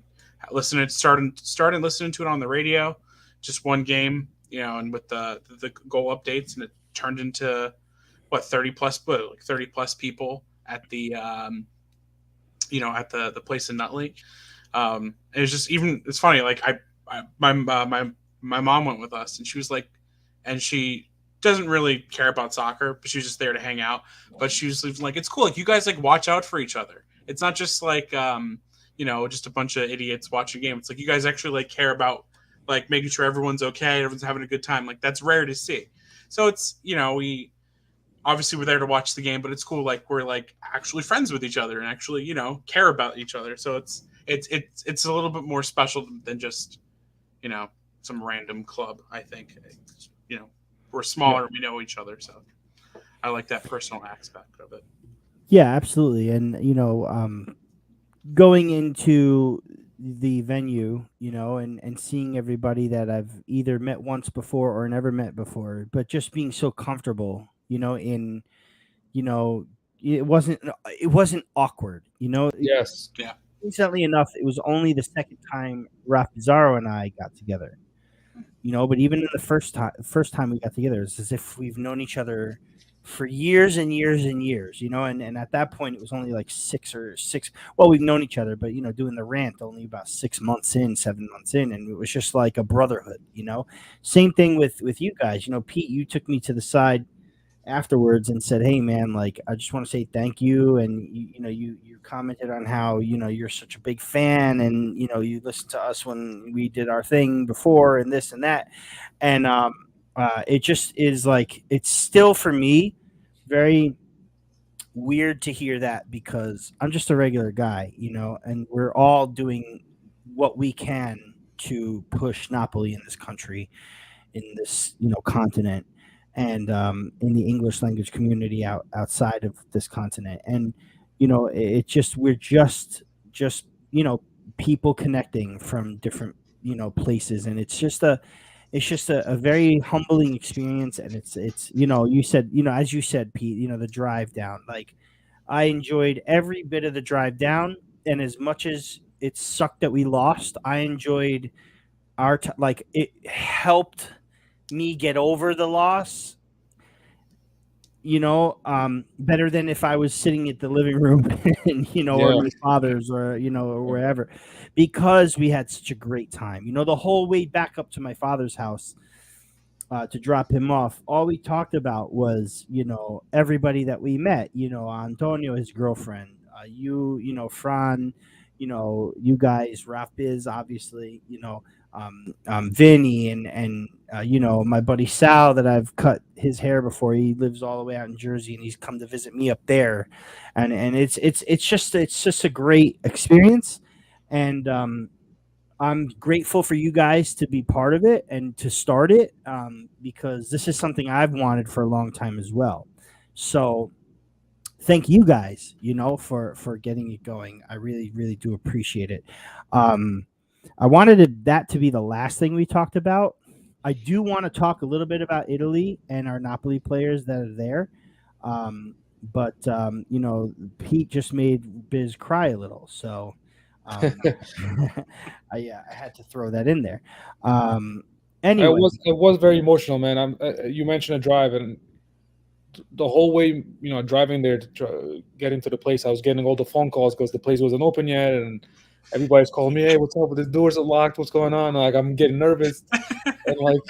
started listening to it on the radio. Just one game, and with the goal updates, and it turned into 30 plus people at the at the place in Nutley. It was just it's funny. Like my mom went with us, and she was like, and she doesn't really care about soccer, but she was just there to hang out. But she was like, it's cool. Like you guys like watch out for each other. It's not just like just a bunch of idiots watching a game. It's like you guys actually like care about like making sure everyone's okay, everyone's having a good time. Like that's rare to see. So it's obviously we're there to watch the game, but it's cool. Like we're like actually friends with each other and actually care about each other. So it's a little bit more special than just some random club. I think we're smaller, we know each other, so I like that personal aspect of it. Yeah, absolutely. And going into the venue, and seeing everybody that I've either met once before or never met before, but just being so comfortable, in you know, it wasn't awkward. Yes. Yeah. Recently enough, it was only the second time Raf Pizarro and I got together. But even in the first time we got together, it's as if we've known each other for years and years and years. And at that point it was only like 6. Well, we've known each other, but doing the rant only about 6 months in, 7 months in, and it was just like a brotherhood. Same thing with you guys. Pete, you took me to the side afterwards and said, "Hey man, like I just want to say thank you." And you commented on how you're such a big fan, and you listened to us when we did our thing before, and this and that. And it just is like, it's still for me very weird to hear that, because I'm just a regular guy, and we're all doing what we can to push Napoli in this country, in this continent, and in the English language community outside of this continent. And it just, we're just people connecting from different places, and it's just a very humbling experience. And it's you said, as you said, Pete, the drive down, like I enjoyed every bit of the drive down, and as much as it sucked that we lost, I enjoyed like it helped me get over the loss, better than if I was sitting at the living room and, or my father's, or, or wherever, because we had such a great time, the whole way back up to my father's house, to drop him off. All we talked about was, everybody that we met, Antonio, his girlfriend, Fran, you guys, Raf Biz, obviously, Vinny, and my buddy Sal, that I've cut his hair before. He lives all the way out in Jersey, and he's come to visit me up there, and it's just a great experience, and I'm grateful for you guys to be part of it and to start it, because this is something I've wanted for a long time as well. So thank you guys, for getting it going. I really, really do appreciate it. I wanted that to be the last thing we talked about. I do want to talk a little bit about Italy and our Napoli players that are there. But Pete just made Biz cry a little. So I had to throw that in there. Anyway. It was very emotional, man. You mentioned a drive, and the whole way, driving there to get into the place, I was getting all the phone calls because the place wasn't open yet, and everybody's calling me, "Hey, what's up? The doors are locked. What's going on?" Like, I'm getting nervous. And like,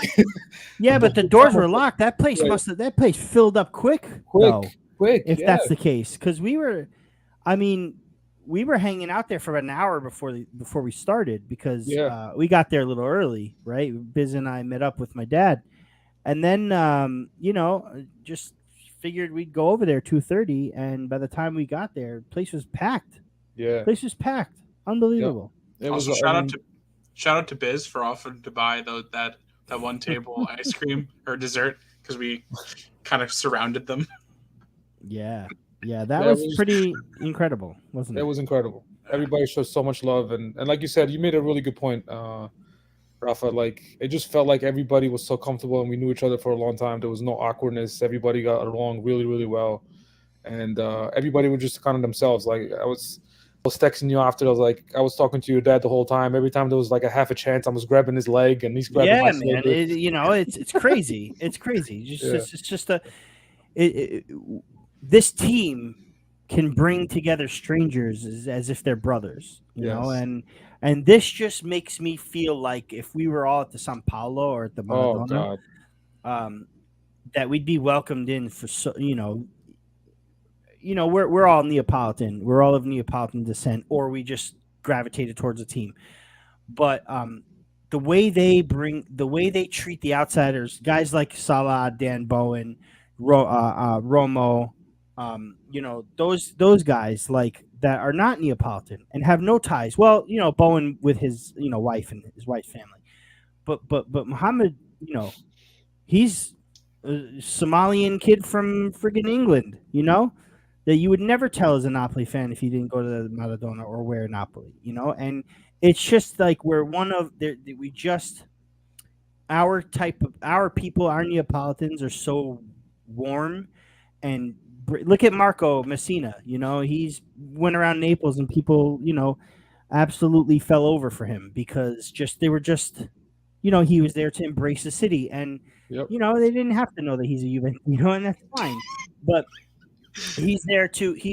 yeah, but the doors were locked. That place filled up quick. If that's the case, because we were hanging out there for an hour before we started, because we got there a little early, right? Biz and I met up with my dad, and then just figured we'd go over there 2:30, and by the time we got there, the place was packed. Yeah, place was packed. Unbelievable. It also, was, shout out to Biz for offering to buy that one table ice cream or dessert, because we kind of surrounded them. Yeah, that was pretty incredible, wasn't it? It was incredible. Everybody showed so much love, and like you said, you made a really good point, Rafa. Like, it just felt like everybody was so comfortable, and we knew each other for a long time. There was no awkwardness. Everybody got along really, really well, and everybody was just kind of themselves. Like, I was texting you after. I was talking to your dad the whole time. Every time there was like a half a chance, I was grabbing his leg, and he's grabbing my leg. It's crazy. It's crazy. It's just this team can bring together strangers as if they're brothers, you know, and this just makes me feel like if we were all at the San Paolo or at the Maradona, that we'd be welcomed in for we're all Neapolitan. We're all of Neapolitan descent, or we just gravitated towards a team. But the way they treat the outsiders, guys like Salah, Dan Bowen, Romo, those guys like that are not Neapolitan and have no ties. Well, Bowen with his wife and his wife's family, but Muhammad, he's a Somalian kid from friggin' England, that you would never tell as a Napoli fan if you didn't go to Maradona or wear Napoli, and it's just like we're one of our people, our Neapolitans are so warm and look at Marco Messina, he's went around Naples and people, absolutely fell over for him because they were he was there to embrace the city and Yep. they didn't have to know that he's a Juve, and that's fine. But he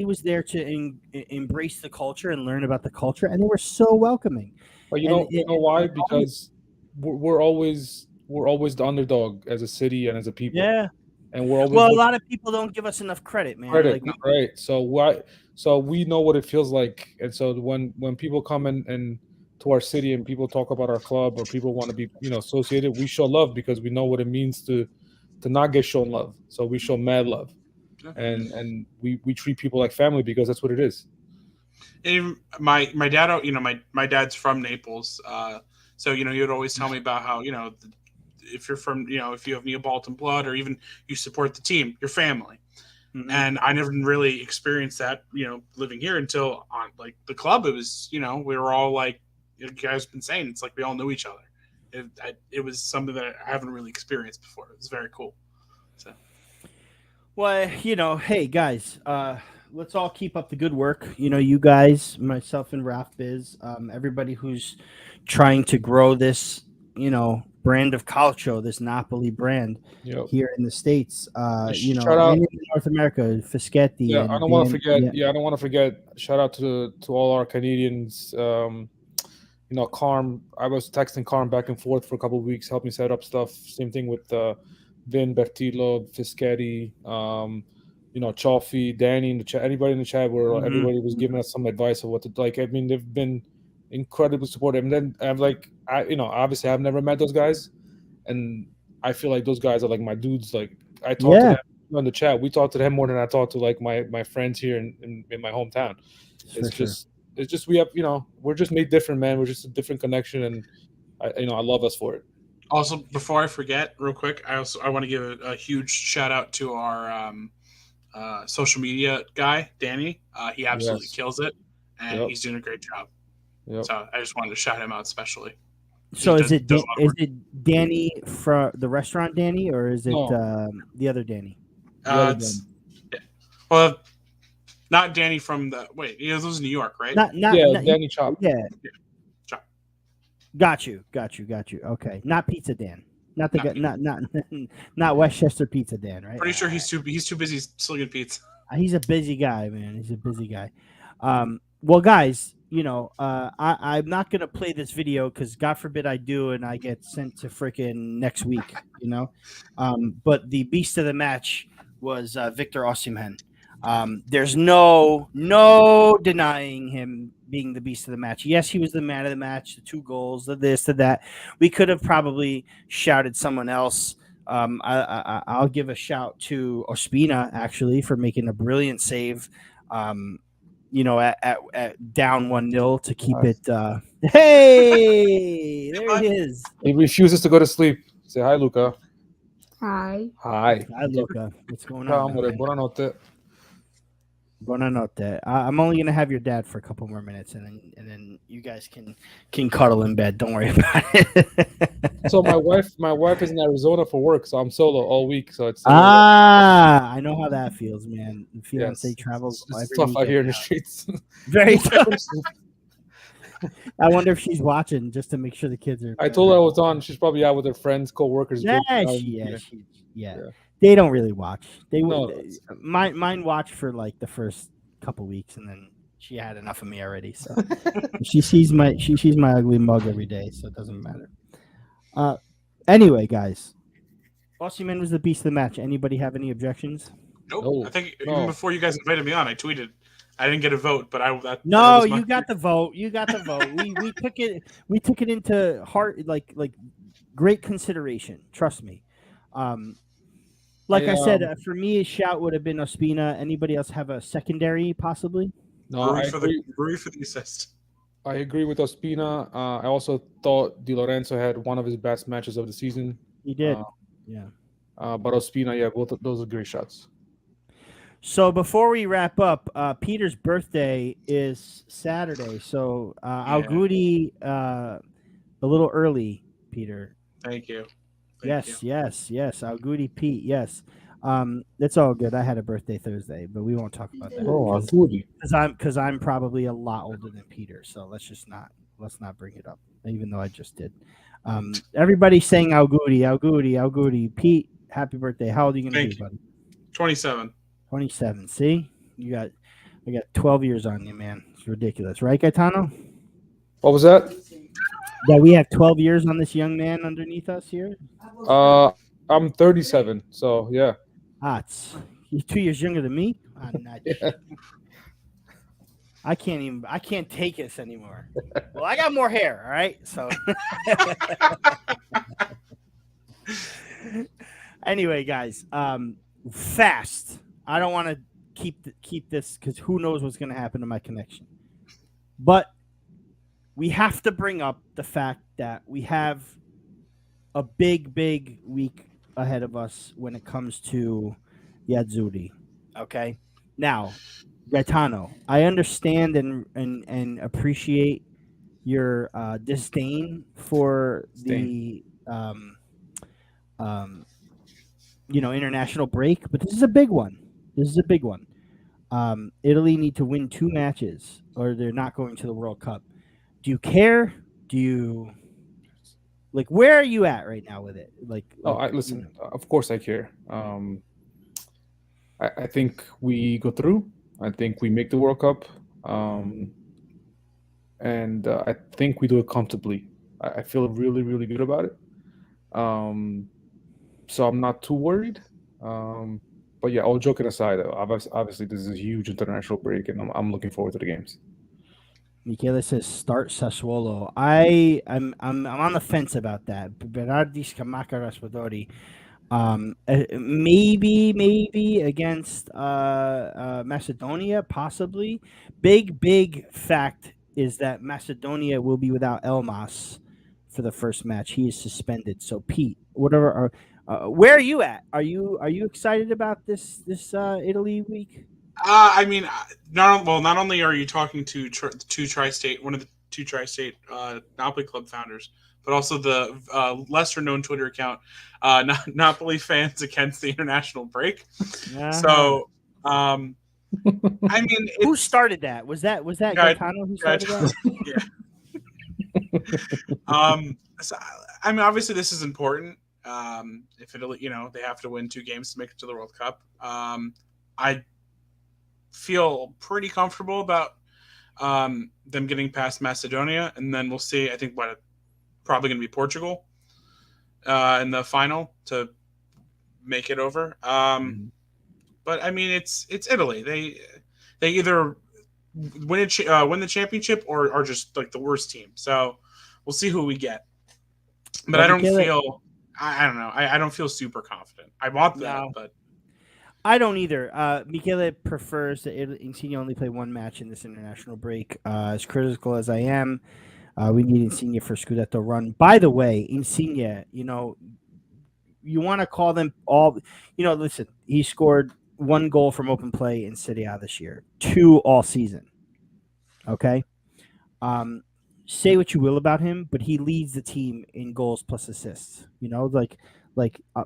was there to embrace the culture and learn about the culture, and they were so welcoming. But you know why? Because we're always the underdog as a city and as a people. Yeah. And we're always a lot of people don't give us enough credit, man. Right. So we know what it feels like, and so when people come in to our city and people talk about our club or people want to be associated, we show love because we know what it means to not get shown love. So we show mad love, and we treat people like family because that's what it is. And my dad, my dad's from Naples, so he would always tell me about how if you're from if you have Neapolitan blood or even you support the team, your family. Mm-hmm. And I never really experienced that living here until on like the club. It was we were all like you guys have been saying, it's like we all knew each other. It was something that I haven't really experienced before. It was very cool. So, well, hey guys, let's all keep up the good work. You guys, myself and Raf Biz, everybody who's trying to grow this, brand of calcio, this Napoli brand here in the States, and in North America, Fischetti. Yeah, I don't want to forget. Yeah, I don't want to forget. Shout out to all our Canadians. Carm. I was texting Carm back and forth for a couple of weeks, helping set up stuff. Same thing with Vin, Bertillo, Fischetti, Chaffee, Danny in the chat. Anybody in the chat where everybody was giving us some advice of what to like. I mean, they've been incredibly supportive. And then I'm like, obviously I've never met those guys, and I feel like those guys are like my dudes. Like I talk to them in the chat. We talk to them more than I talk to like my friends here in my hometown. It's just we have we're just made different, man. We're just a different connection, and I love us for it. Also, before I forget, real quick, I want to give a huge shout out to our social media guy, Danny. He absolutely kills it, and he's doing a great job. Yep. So I just wanted to shout him out especially. So is it Danny from the restaurant Danny, or is it the other Danny? Well, not Danny from the he lives in New York, right? Not Danny Chop. Yeah. Chop. Got you. Okay, not Pizza Dan. Not the guy. Not Westchester Pizza Dan, right? Pretty sure he's too busy slinging pizza. He's a busy guy, man. He's a busy guy. Well, guys, I'm not gonna play this video because God forbid I do and I get sent to freaking next week. But the beast of the match was Victor Osimhen. There's no denying him being the beast of the match. Yes, he was the man of the match, the 2 goals, the this, the that. We could have probably shouted someone else. I'll give a shout to Ospina actually for making a brilliant save. At down 1-0 to keep it. Hey, there he is. He refuses to go to sleep. Say hi, Luca. Hi. Hi, Luca. What's going on? Buonanotte. Buonanotte. I'm only gonna have your dad for a couple more minutes, and then you guys can cuddle in bed. Don't worry about it. So my wife is in Arizona for work, so I'm solo all week. So it's I know how that feels, man. The fiance travels. It's tough out here in the streets. Very tough. I wonder if she's watching just to make sure the kids are. I told her I was on. She's probably out with her friends, co-workers. Yeah. They don't really watch. Mine watch for like the first couple weeks, and then she had enough of me already. So she sees my ugly mug every day, so it doesn't matter. Anyway, guys, Osimhen was the beast of the match. Anybody have any objections? Nope. No. I think even before you guys invited me on, I tweeted. I didn't get a vote, but you got the vote. You got the vote. we took it. We took it into heart, like great consideration. Trust me. Like I said, for me, a shout would have been Ospina. Anybody else have a secondary, possibly? No, I agree. Brewery for the assist. I agree with Ospina. I also thought Di Lorenzo had one of his best matches of the season. He did. Yeah. But Ospina, yeah, both of those are great shots. So before we wrap up, Peter's birthday is Saturday. So Auguri, a little early, Peter. Thank you. Yes. Auguri Pete. Yes. It's all good. I had a birthday Thursday, but we won't talk about that. Oh, Auguri. Because I'm probably a lot older than Peter. So let's not bring it up, even though I just did. Everybody's saying Auguri. Pete, happy birthday. How old are you going to be, buddy? 27. 27. See, I got 12 years on you, man. It's ridiculous, right, Gaetano? What was that? That we have 12 years on this young man underneath us here. I'm 37, so yeah. He's 2 years younger than me. I'm not. I can't take this anymore. Well, I got more hair, all right. So, anyway, guys, fast. I don't want to keep this because who knows what's going to happen to my connection. But we have to bring up the fact that we have a big week ahead of us when it comes to Azzurri. Okay, now Gaetano, I understand and appreciate your disdain for the international break, but this is a big one. Italy need to win 2 matches or they're not going to the World Cup. Do you care? Do you where are you at right now with it? Listen. Of course, I care. I think we go through. I think we make the World Cup, and I think we do it comfortably. I feel really, really good about it. So I'm not too worried. But yeah, all joking aside, obviously this is a huge international break, and I'm looking forward to the games. Michele says start Sassuolo. I'm on the fence about that. Berardi, Scamacca, Raspadori. Maybe against Macedonia, possibly. Big fact is that Macedonia will be without Elmas for the first match. He is suspended. So Pete, whatever. Where are you at? Are you excited about this Italy week? I mean, not only are you talking to one of the two tri-state Napoli club founders, but also the lesser-known Twitter account, Napoli fans against the international break. Uh-huh. So, I mean, who started that? Was that Gaetano who started that? Yeah. So, I mean, obviously, this is important. If Italy, they have to win 2 games to make it to the World Cup. I feel pretty comfortable about them getting past Macedonia, and then we'll see. I think probably going to be Portugal in the final to make it over. But I mean, it's Italy. They either win the championship or are just like the worst team. So we'll see who we get. But I don't feel. I don't know. I don't feel super confident. I want that, but. I don't either. Michele prefers that Insigne only play 1 match in this international break. As critical as I am, we need Insigne for Scudetto run. By the way, Insigne, you want to call them all. Listen, he scored 1 goal from open play in Serie A this year, 2 all season. Okay. Say what you will about him, but he leads the team in goals plus assists.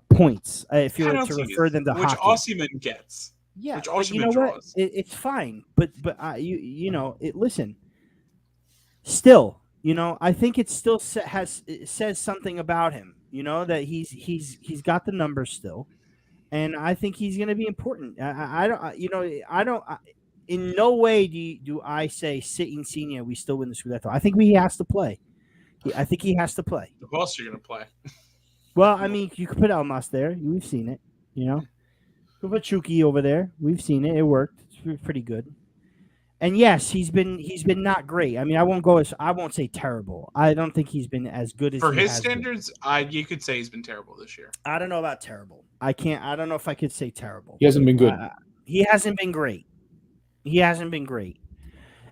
Points. If you were to refer them to which hockey, Osimhen gets. Yeah, which but Osimhen draws. It's fine, but listen. Still, I think it still says something about him. That he's got the numbers still, and I think he's going to be important. I don't. In no way do I say sit Insigne, we still win the Scudetto. I think he has to play. I think he has to play. Who else are you going to play? Well, I mean, you could put Elmas there. We've seen it, You put Chucky over there. We've seen it. It worked. It's pretty good. And yes, he's been not great. I mean, I won't say terrible. I don't think he's been as good as For he his has standards, you could say he's been terrible this year. been. I don't know about terrible. I don't know if I could say terrible. He hasn't been good. He hasn't been great. He hasn't been great.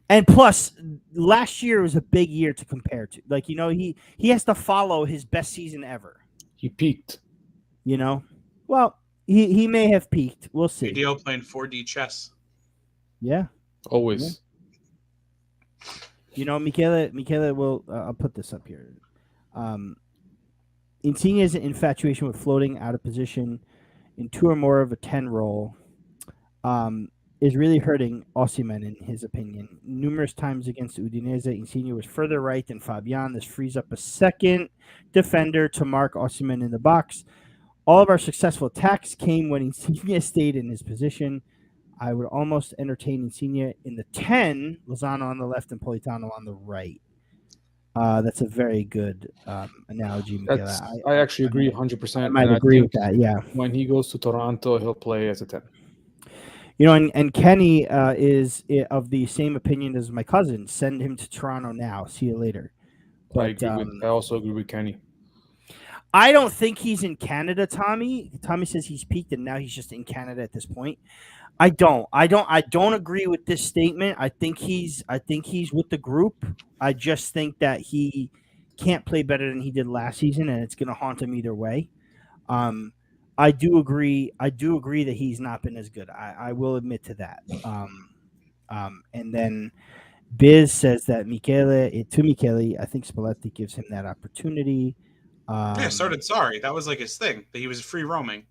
And plus, last year was a big year to compare to. Like, he has to follow his best season ever. He peaked. Well, he may have peaked. We'll see. Deal playing 4D chess. Yeah. Always. Michele will. I'll put this up here. Insigne's infatuation with floating out of position in 2 or more of a 10 role is really hurting Osimhen, in his opinion. Numerous times against Udinese, Insigne was further right than Fabian. This frees up a second defender to mark Osimhen in the box. All of our successful attacks came when Insigne stayed in his position. I would almost entertain Insigne in the 10, Lozano on the left and Politano on the right. That's a very good analogy, Michele. I actually agree 100%. I might agree with that, yeah. When he goes to Toronto, he'll play as a 10. And Kenny is of the same opinion as my cousin. Send him to Toronto now. See you later. But, I also agree with Kenny. I don't think he's in Canada, Tommy. Tommy says he's peaked and now he's just in Canada at this point. I don't agree with this statement. I think he's with the group. I just think that he can't play better than he did last season, and it's going to haunt him either way. I do agree that he's not been as good. I will admit to that. And then Biz says that Michele, I think Spalletti gives him that opportunity. So did Sarri. That was like his thing. That he was free roaming.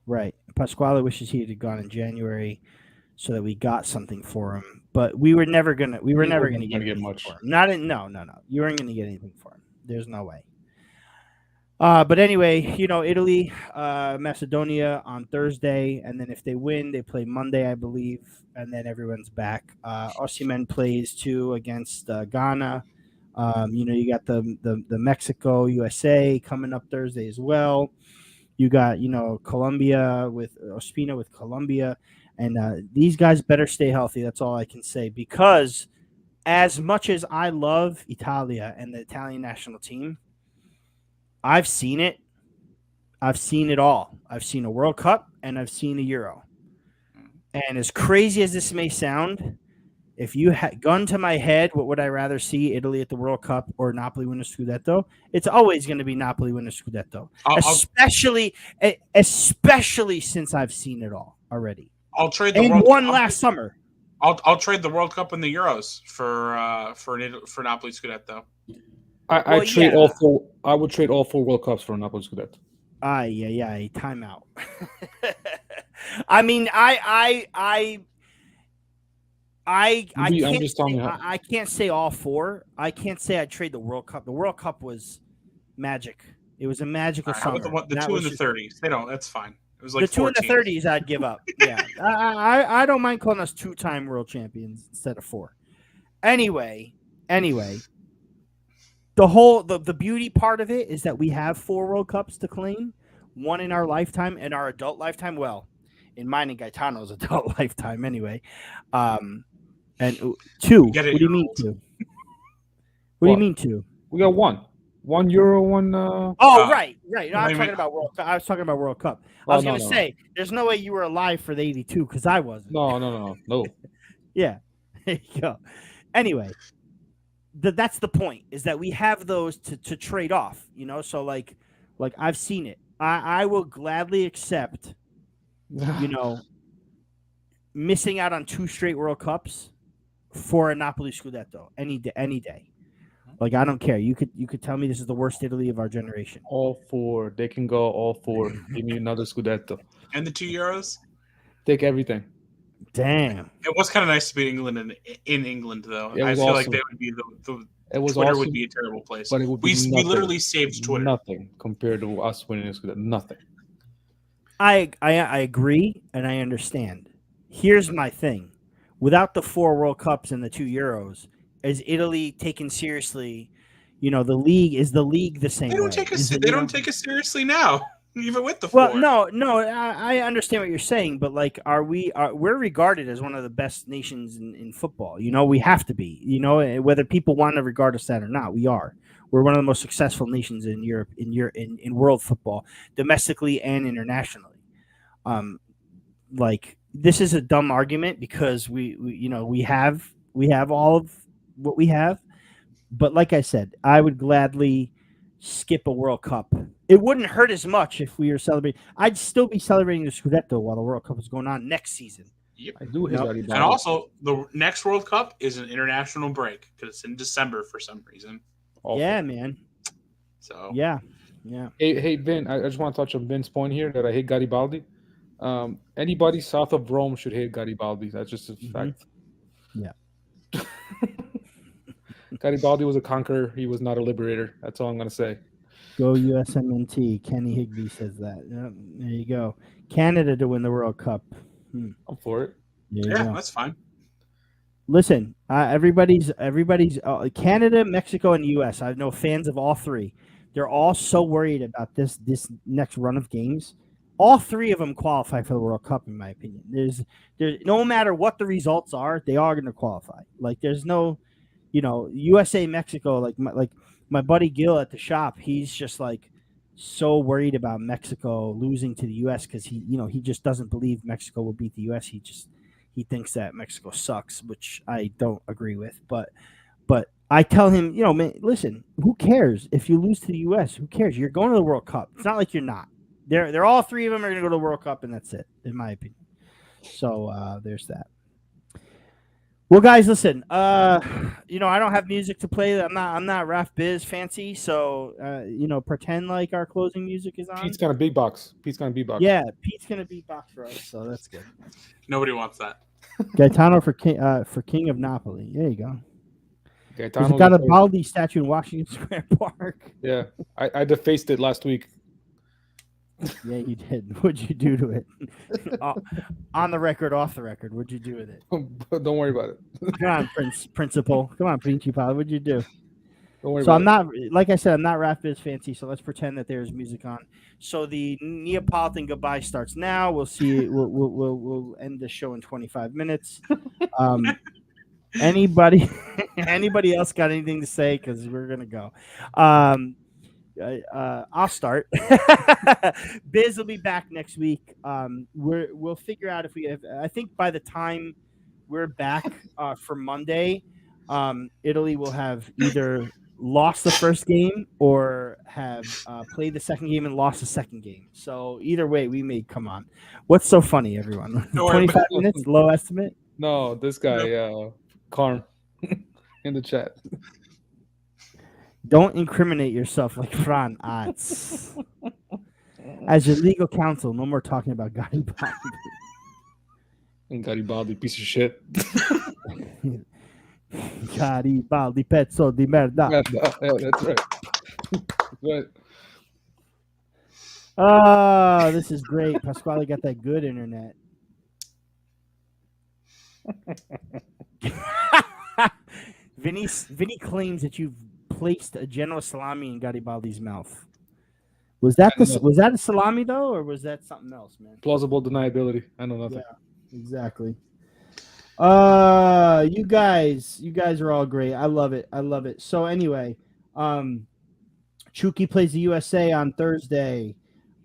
Right. Pasquale wishes he had gone in January so that we got something for him. But we were never gonna get much for him. No. You weren't gonna get anything for him. There's no way. But anyway, Italy, Macedonia on Thursday, and then if they win, they play Monday, I believe, and then everyone's back. Osimhen plays too against Ghana. You got the Mexico USA coming up Thursday as well. You got Colombia with Ospina with Colombia, and these guys better stay healthy. That's all I can say, because as much as I love Italia and the Italian national team, I've seen it. I've seen it all. I've seen a World Cup and I've seen a Euro. And as crazy as this may sound, if you had gun to my head, what would I rather see, Italy at the World Cup or Napoli win a Scudetto? It's always going to be Napoli win a Scudetto, especially since I've seen it all already. I'll trade the and World one Cup. last summer. I'll trade the World Cup and the Euros for Napoli Scudetto. I would trade all 4 World Cups for Napoli Scudetto. Yeah. Timeout. I mean, I can't say all 4. I can't say I'd trade the World Cup. The World Cup was magic. It was a magical summer. The 2 in the 30s. They don't. That's fine. It was like the 2 in the 30s. I'd give up. Yeah, I don't mind calling us 2-time world champions instead of 4. Anyway, the beauty part of it is that we have 4 World Cups to claim. 1 in our lifetime, in our adult lifetime. Well, in mine and Gaetano's adult lifetime, anyway. And 2. What do you mean 2? What do you mean 2? We got 1. 1 Euro, 1. Right. No, I was talking about World Cup. I was going to say, there's no way you were alive for the 82 because I wasn't. No. Yeah. There you go. Anyway, that's the point, is that we have those to trade off, So like I've seen it. I will gladly accept, missing out on 2 straight World Cups for a Napoli Scudetto any day. Like, I don't care. You could tell me this is the worst Italy of our generation. All 4. They can go all 4. Give me another Scudetto. And the 2 Euros? Take everything. Damn. It was kind of nice to beat England in England, though. I feel like they would be Twitter awesome, would be a terrible place. But it would be we literally saved Twitter. Nothing compared to us winning this Scudetto. Nothing. I agree, and I understand. Here's my thing. Without the 4 World Cups and the 2 Euros, is Italy taken seriously? The league the same. They don't take us seriously now. even with the Well, four. no, I understand what you're saying, but like, we're regarded as one of the best nations in football. You know, we have to be. You know, whether people want to regard us that or not, we are. We're one of the most successful nations in Europe, in world football, domestically and internationally. Like, this is a dumb argument because we have all of what we have, but like I said, I would gladly skip a World Cup. It wouldn't hurt as much if we were celebrating. I'd still be celebrating the Scudetto while the World Cup is going on next season. Yep. I do hate Garibaldi. And also, the next World Cup is an international break because it's in December for some reason. Awful. Yeah, man. So Yeah. Hey, Vin, I just want to touch on Vin's point here that I hate Garibaldi. Anybody south of Rome should hate Garibaldi. That's just a fact. Yeah. Garibaldi was a conqueror. He was not a liberator. That's all I'm going to say. Go USMNT. Kenny Higby says that. Yep, there you go. Canada to win the World Cup. I'm for it. yeah, that's fine. Listen, everybody's Canada, Mexico, and U.S. I know fans of all three. They're all so worried about this next run of games. All three of them qualify for the World Cup, in my opinion. There's no matter what the results are, they are going to qualify. Like, there's no, USA, Mexico. Like my buddy Gil at the shop, he's just like so worried about Mexico losing to the U.S. because he just doesn't believe Mexico will beat the U.S. He thinks that Mexico sucks, which I don't agree with. But I tell him, man, listen, who cares if you lose to the U.S.? Who cares? You're going to the World Cup. It's not like you're not. They're all three of them are going to go to the World Cup, and that's it, in my opinion. So there's that. Well, guys, listen. I don't have music to play. I'm not Raf Biz fancy, so pretend like our closing music is on. Pete's gonna beatbox. Yeah, Pete's gonna beatbox for us, so that's good. Nobody wants that. Gaetano for King of Napoli. There you go. Gaetano He's got a Baldi statue in Washington Square Park. Yeah, I defaced it last week. Yeah, you did. What'd you do to it? On the record, off the record, what'd you do with it? Don't worry about it. Come on, Principal. Come on, Principal. What'd you do? Don't worry So about I'm not, like I said, I'm not Rap Biz fancy, so let's pretend that there's music on. So the Neapolitan goodbye starts now. We'll see. We'll end the show in 25 minutes. Anybody else got anything to say? Because we're gonna go. I'll start. Biz will be back next week. We'll figure out if we have. I think by the time we're back for Monday, Italy will have either lost the first game or have played the second game and lost the second game. So either way, we may come on. What's so funny, everyone? 25 minutes, low estimate. No, this guy, Carm, in the chat. Don't incriminate yourself like Fran Arts. As your legal counsel, no more talking about Garibaldi. And Garibaldi, piece of shit. Garibaldi, pezzo di merda. Yeah, that's right. Right. Oh, this is great. Pasquale got that good internet. Vinny claims that you've placed a Genoa salami in Garibaldi's mouth. Was that a salami though, or was that something else, man? Plausible deniability. I know nothing. Yeah, exactly. You guys are all great. I love it. So anyway, Chucky plays the USA on Thursday.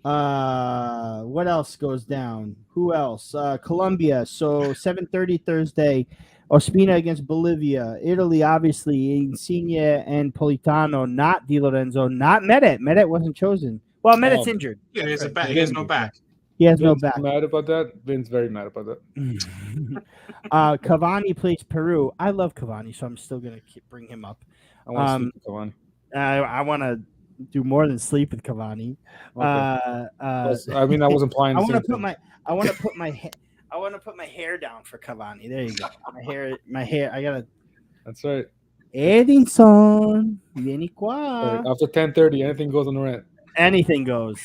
What else goes down? Who else? Colombia. So 7:30 Thursday. Ospina against Bolivia. Italy, obviously, Insigne and Politano, not Di Lorenzo, not Meret. Meret wasn't chosen. Well, Meret's injured. Yeah, he has a back. He has no back. He has no Vin's back. mad about that. Vin's very mad about that. Cavani plays Peru. I love Cavani, so I'm still going to bring him up. I want to sleep with Cavani. I want to do more than sleep with Cavani. Okay. I mean, I was implying. I want to put my hair down for Cavani. There you go. My hair. I gotta. That's right. Edinson, vieni qua. After 10:30, anything goes on the rant. Anything goes.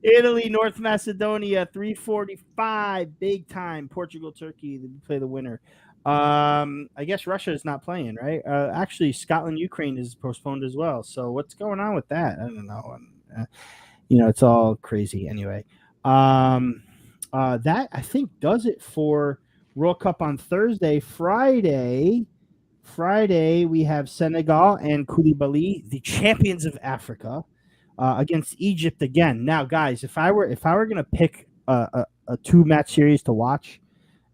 Italy, North Macedonia, 3:45, big time. Portugal, Turkey. They play the winner. I guess Russia is not playing, right? Actually, Scotland, Ukraine is postponed as well. So what's going on with that? I don't know. It's all crazy anyway. That I think does it for World Cup on Thursday. Friday we have Senegal and Koulibaly, the champions of Africa, against Egypt again. Now, guys, if I were gonna pick a 2-match series to watch,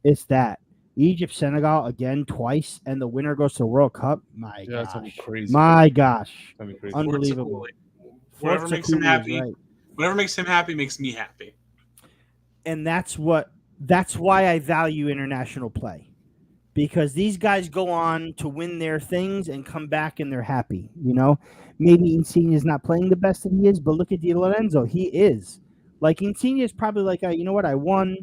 it's that Egypt Senegal again twice, and the winner goes to the World Cup. My That's gonna be gosh, crazy. my gosh, That'd be crazy. unbelievable. Whatever Forza makes him Cooley is happy. right. Whatever makes him happy makes me happy. And that's why I value international play, because these guys go on to win their things and come back and they're happy. Maybe Insigne is not playing the best that he is, but look at Di Lorenzo. He is. Like, Insigne is probably like, you know what, I won.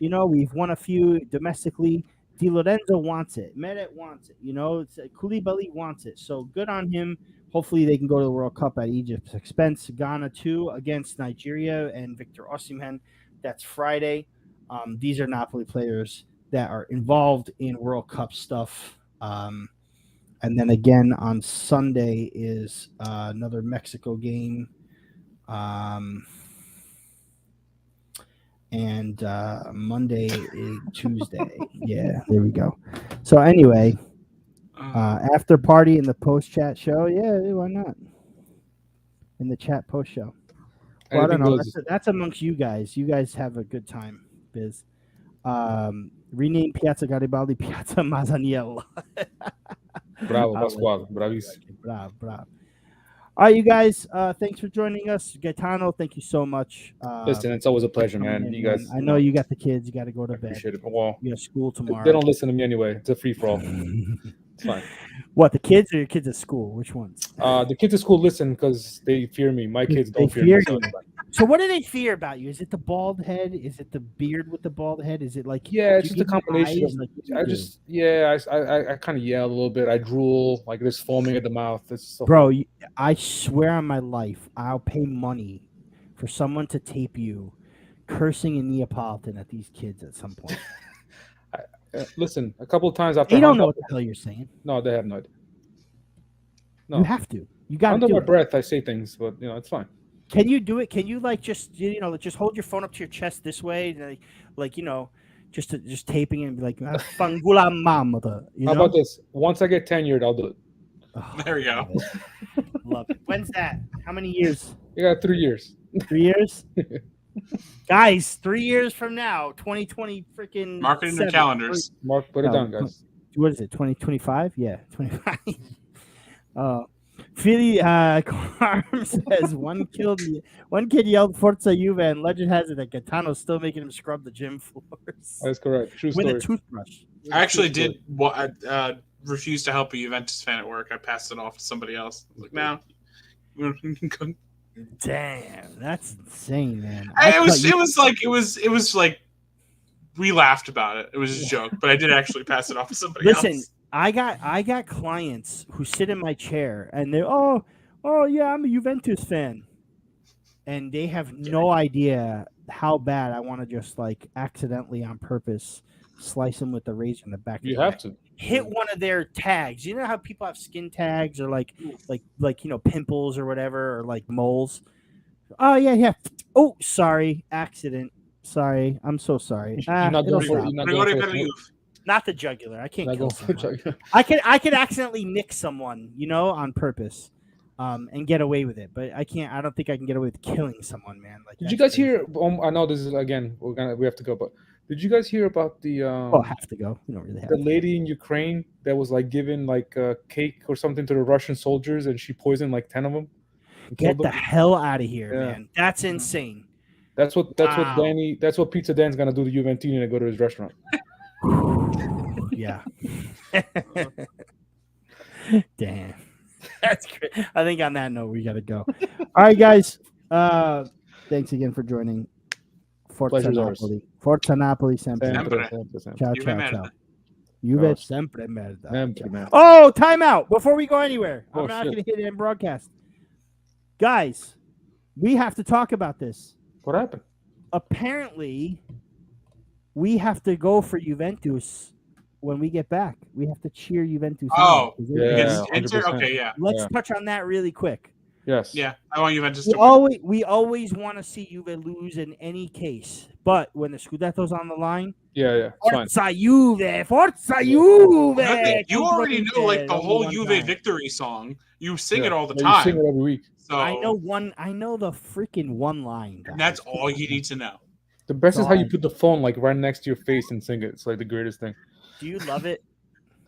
We've won a few domestically. Di Lorenzo wants it. Meret wants it. Koulibaly wants it. So good on him. Hopefully they can go to the World Cup at Egypt's expense. Ghana, too, against Nigeria and Victor Osimhen. That's Friday. These are Napoli players that are involved in World Cup stuff. And then again on Sunday is another Mexico game. And Monday is Tuesday. Yeah, there we go. So anyway, after party in the post chat show. Yeah, why not? In the chat post show. Well, I don't know. That's amongst you guys. You guys have a good time, Biz. Rename Piazza Garibaldi Piazza Mazzaniello. Bravo, Pasquale. Bravissimo. Bravo. All right, you guys. Thanks for joining us. Gaetano, thank you so much. Listen, it's always a pleasure, man. You guys. I know you got the kids. You got to go to bed. Appreciate it. Well, you got school tomorrow. They don't listen to me anyway. It's a free for all. It's fine. What, the kids or your kids at school? Which ones? The kids at school listen because they fear me. My kids don't fear me. So what do they fear about you? Is it the bald head? Is it the beard with the bald head? Is it like it's just a combination of I kind of yell a little bit. I drool, like there's foaming at the mouth. Bro, I swear on my life, I'll pay money for someone to tape you cursing in Neapolitan at these kids at some point. Listen, a couple of times after they don't know what the hell you're saying. No, they have no idea. No, you have to. You got to. Under my breath, I say things, but it's fine. Can you do it? Can you just hold your phone up to your chest this way, just taping it and be like "Fangula mamma." How about this? Once I get tenured, I'll do it. Oh, there we go. Love it. When's that? How many years? You got 3 years. 3 years. Guys, 3 years from now, 2020 freaking. Mark it in your calendars. Mark, put it down, guys. What is it? 2025? Yeah, 25. Philly Carm says one kid yelled Forza Juve, and legend has it that Gaetano's still making him scrub the gym floors. That's correct. True with story. a toothbrush. I actually did refuse to help a Juventus fan at work. I passed it off to somebody else. I was like, no. Damn, that's insane, man. It was like we laughed about it. It was a joke, but I did actually pass it off to somebody else. Listen, I got clients who sit in my chair and they're oh yeah, I'm a Juventus fan, and they have no idea how bad I want to just like accidentally on purpose slice them with the razor in the back. You have to hit one of their tags. You know how people have skin tags or like pimples or whatever, or like moles. Oh yeah. Oh, sorry, accident. Sorry, I'm so sorry. Not the jugular. I can't kill someone. I could accidentally nick someone, on purpose, and get away with it. But I can't. I don't think I can get away with killing someone, man. Like, did you guys hear? I know this is again. We have to go, but did you guys hear about the? Have to go. You don't really have the lady in Ukraine that was like giving like a cake or something to the Russian soldiers, and she poisoned like 10 of them. Get the hell out of here, man! That's insane. That's what Pizza Dan's gonna do to Juventini and go to his restaurant. Yeah. Damn. That's great. I think on that note, we got to go. All right, guys. Thanks again for joining. Forza Napoli. Forza Napoli sempre. Ciao, ciao, ciao. Juve sempre merda. Oh, timeout. Before we go anywhere. I'm not going to hit it in broadcast. Guys, we have to talk about this. What happened? Apparently, we have to go for Juventus when we get back. We have to cheer Juventus. Oh, yeah. Okay, yeah. Let's touch on that really quick. Yes. Yeah, I want Juventus We to win. always want to see Juve lose in any case, but when the Scudetto's on the line, Yeah. It's fine. Forza Juve, Forza Juve. Nothing. You contro already know like Inter, the only whole one Juve time. victory song. You sing Yeah. it all the Yeah, you sing time. it every week. So I know the freaking one line. Guys. and that's all you need to know. The best is how you Sorry. put the phone like right next to your face and sing it. It's like the greatest thing. Do you love it?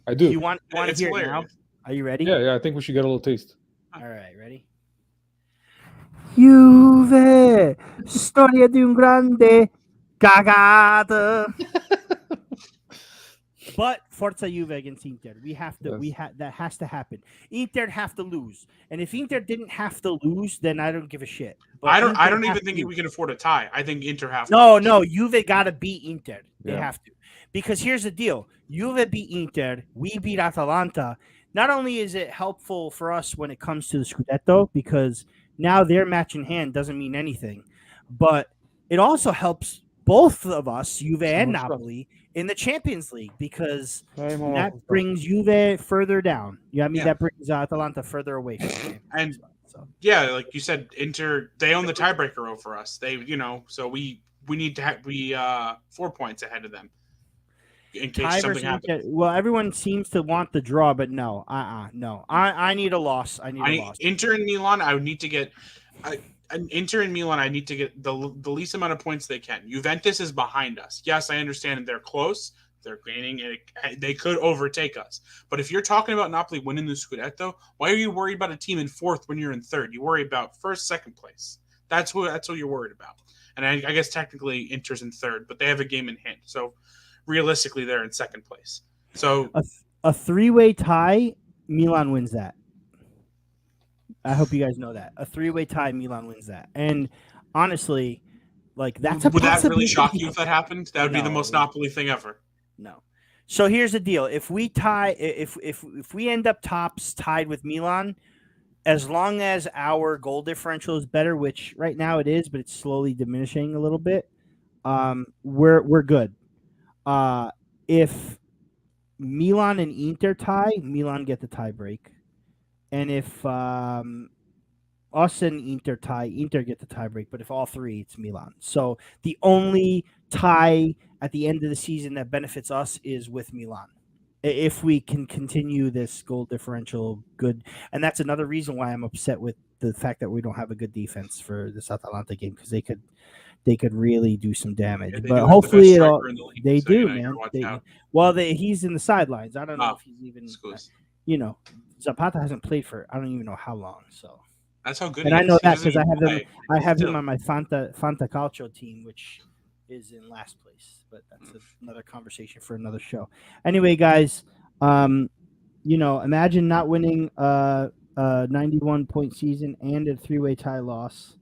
I do. You want to It's hear it now? hilarious. Are you ready? Yeah. I think we should get a little taste. All right, ready? Juve, storia di un grande cagata. But Forza Juve against Inter, we have to. Yes. That has to happen. Inter have to lose, and if Inter didn't have to lose, then I don't give a shit. But I don't Inter even have think to we can afford a tie. I think Inter have to. No, Juve got to beat Inter. They Yeah. have to. Because here's the deal. Juve beat Inter. We beat Atalanta. Not only is it helpful for us when it comes to the Scudetto, because now their match in hand doesn't mean anything, but it also helps both of us, Juve and much stuff. Napoli, in the Champions League, because Hey, Mama. that brings Juve further down. You know what I mean? Yeah. That brings Atalanta further away from the Champions And League. So. yeah, like you said, Inter they own the tiebreaker over us. They so we need to be 4 points ahead of them in case Tie something versus happens. Inter. Well, everyone seems to want the draw, but no, no. I need a loss. I need a loss. Inter and Milan, I would need to get. Inter and Milan, I need to get the least amount of points they can. Juventus is behind us. Yes, I understand they're close. They're gaining, and they could overtake us. But if you're talking about Napoli winning the Scudetto, why are you worried about a team in fourth when you're in third? You worry about first, second place. That's what you're worried about. And I guess technically Inter's in third, but they have a game in hand. So realistically, they're in second place. So a three-way tie, Milan wins that. I hope you guys know that. A three-way tie, Milan wins that. And honestly, like that's a would that really possibility. shock you if that happened? That would be the most Napoli thing ever. No. So here's the deal: if we tie, if we end up tied with Milan, as long as our goal differential is better, which right now it is, but it's slowly diminishing a little bit, we're good. If Milan and Inter tie, Milan get the tie break. And if us and Inter tie, Inter get the tie break. But if all three, it's Milan. So the only tie at the end of the season that benefits us is with Milan. If we can continue this goal differential good. And that's another reason why I'm upset with the fact that we don't have a good defense for this Atalanta game, because they could really do some damage. Yeah, but hopefully they so, do, man. He's in the sidelines. I don't know if he's even Zapata hasn't played for I don't even know how long. So that's how good. And he I know is. that because I have Still. him on my Fanta Calcio team, which is in last place. But that's another conversation for another show. Anyway, guys, imagine not winning a 91-point season and a three-way tie loss.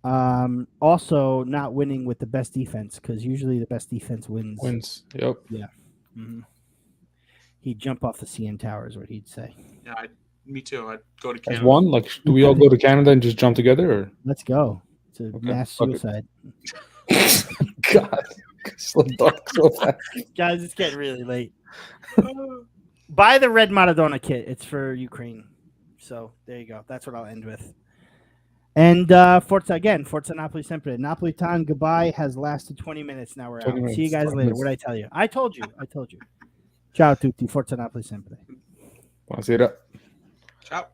Also not winning with the best defense, because usually the best defense wins. Yep. Yeah. Mm-hmm. He'd jump off the CN Tower is what he'd say. Yeah, me too. I'd go to Canada. As one? Like, do we all go to Canada and just jump together? Or? Let's go. It's a mass suicide. God. So dark, so fast. Guys, it's getting really late. Buy the red Maradona kit. It's for Ukraine. So there you go. That's what I'll end with. And Forza Napoli sempre. Napolitan goodbye has lasted 20 minutes. Now we're out. See you guys later. What did I tell you? I told you. Ciao tutti. Forza Napoli sempre. Buonasera. Ciao.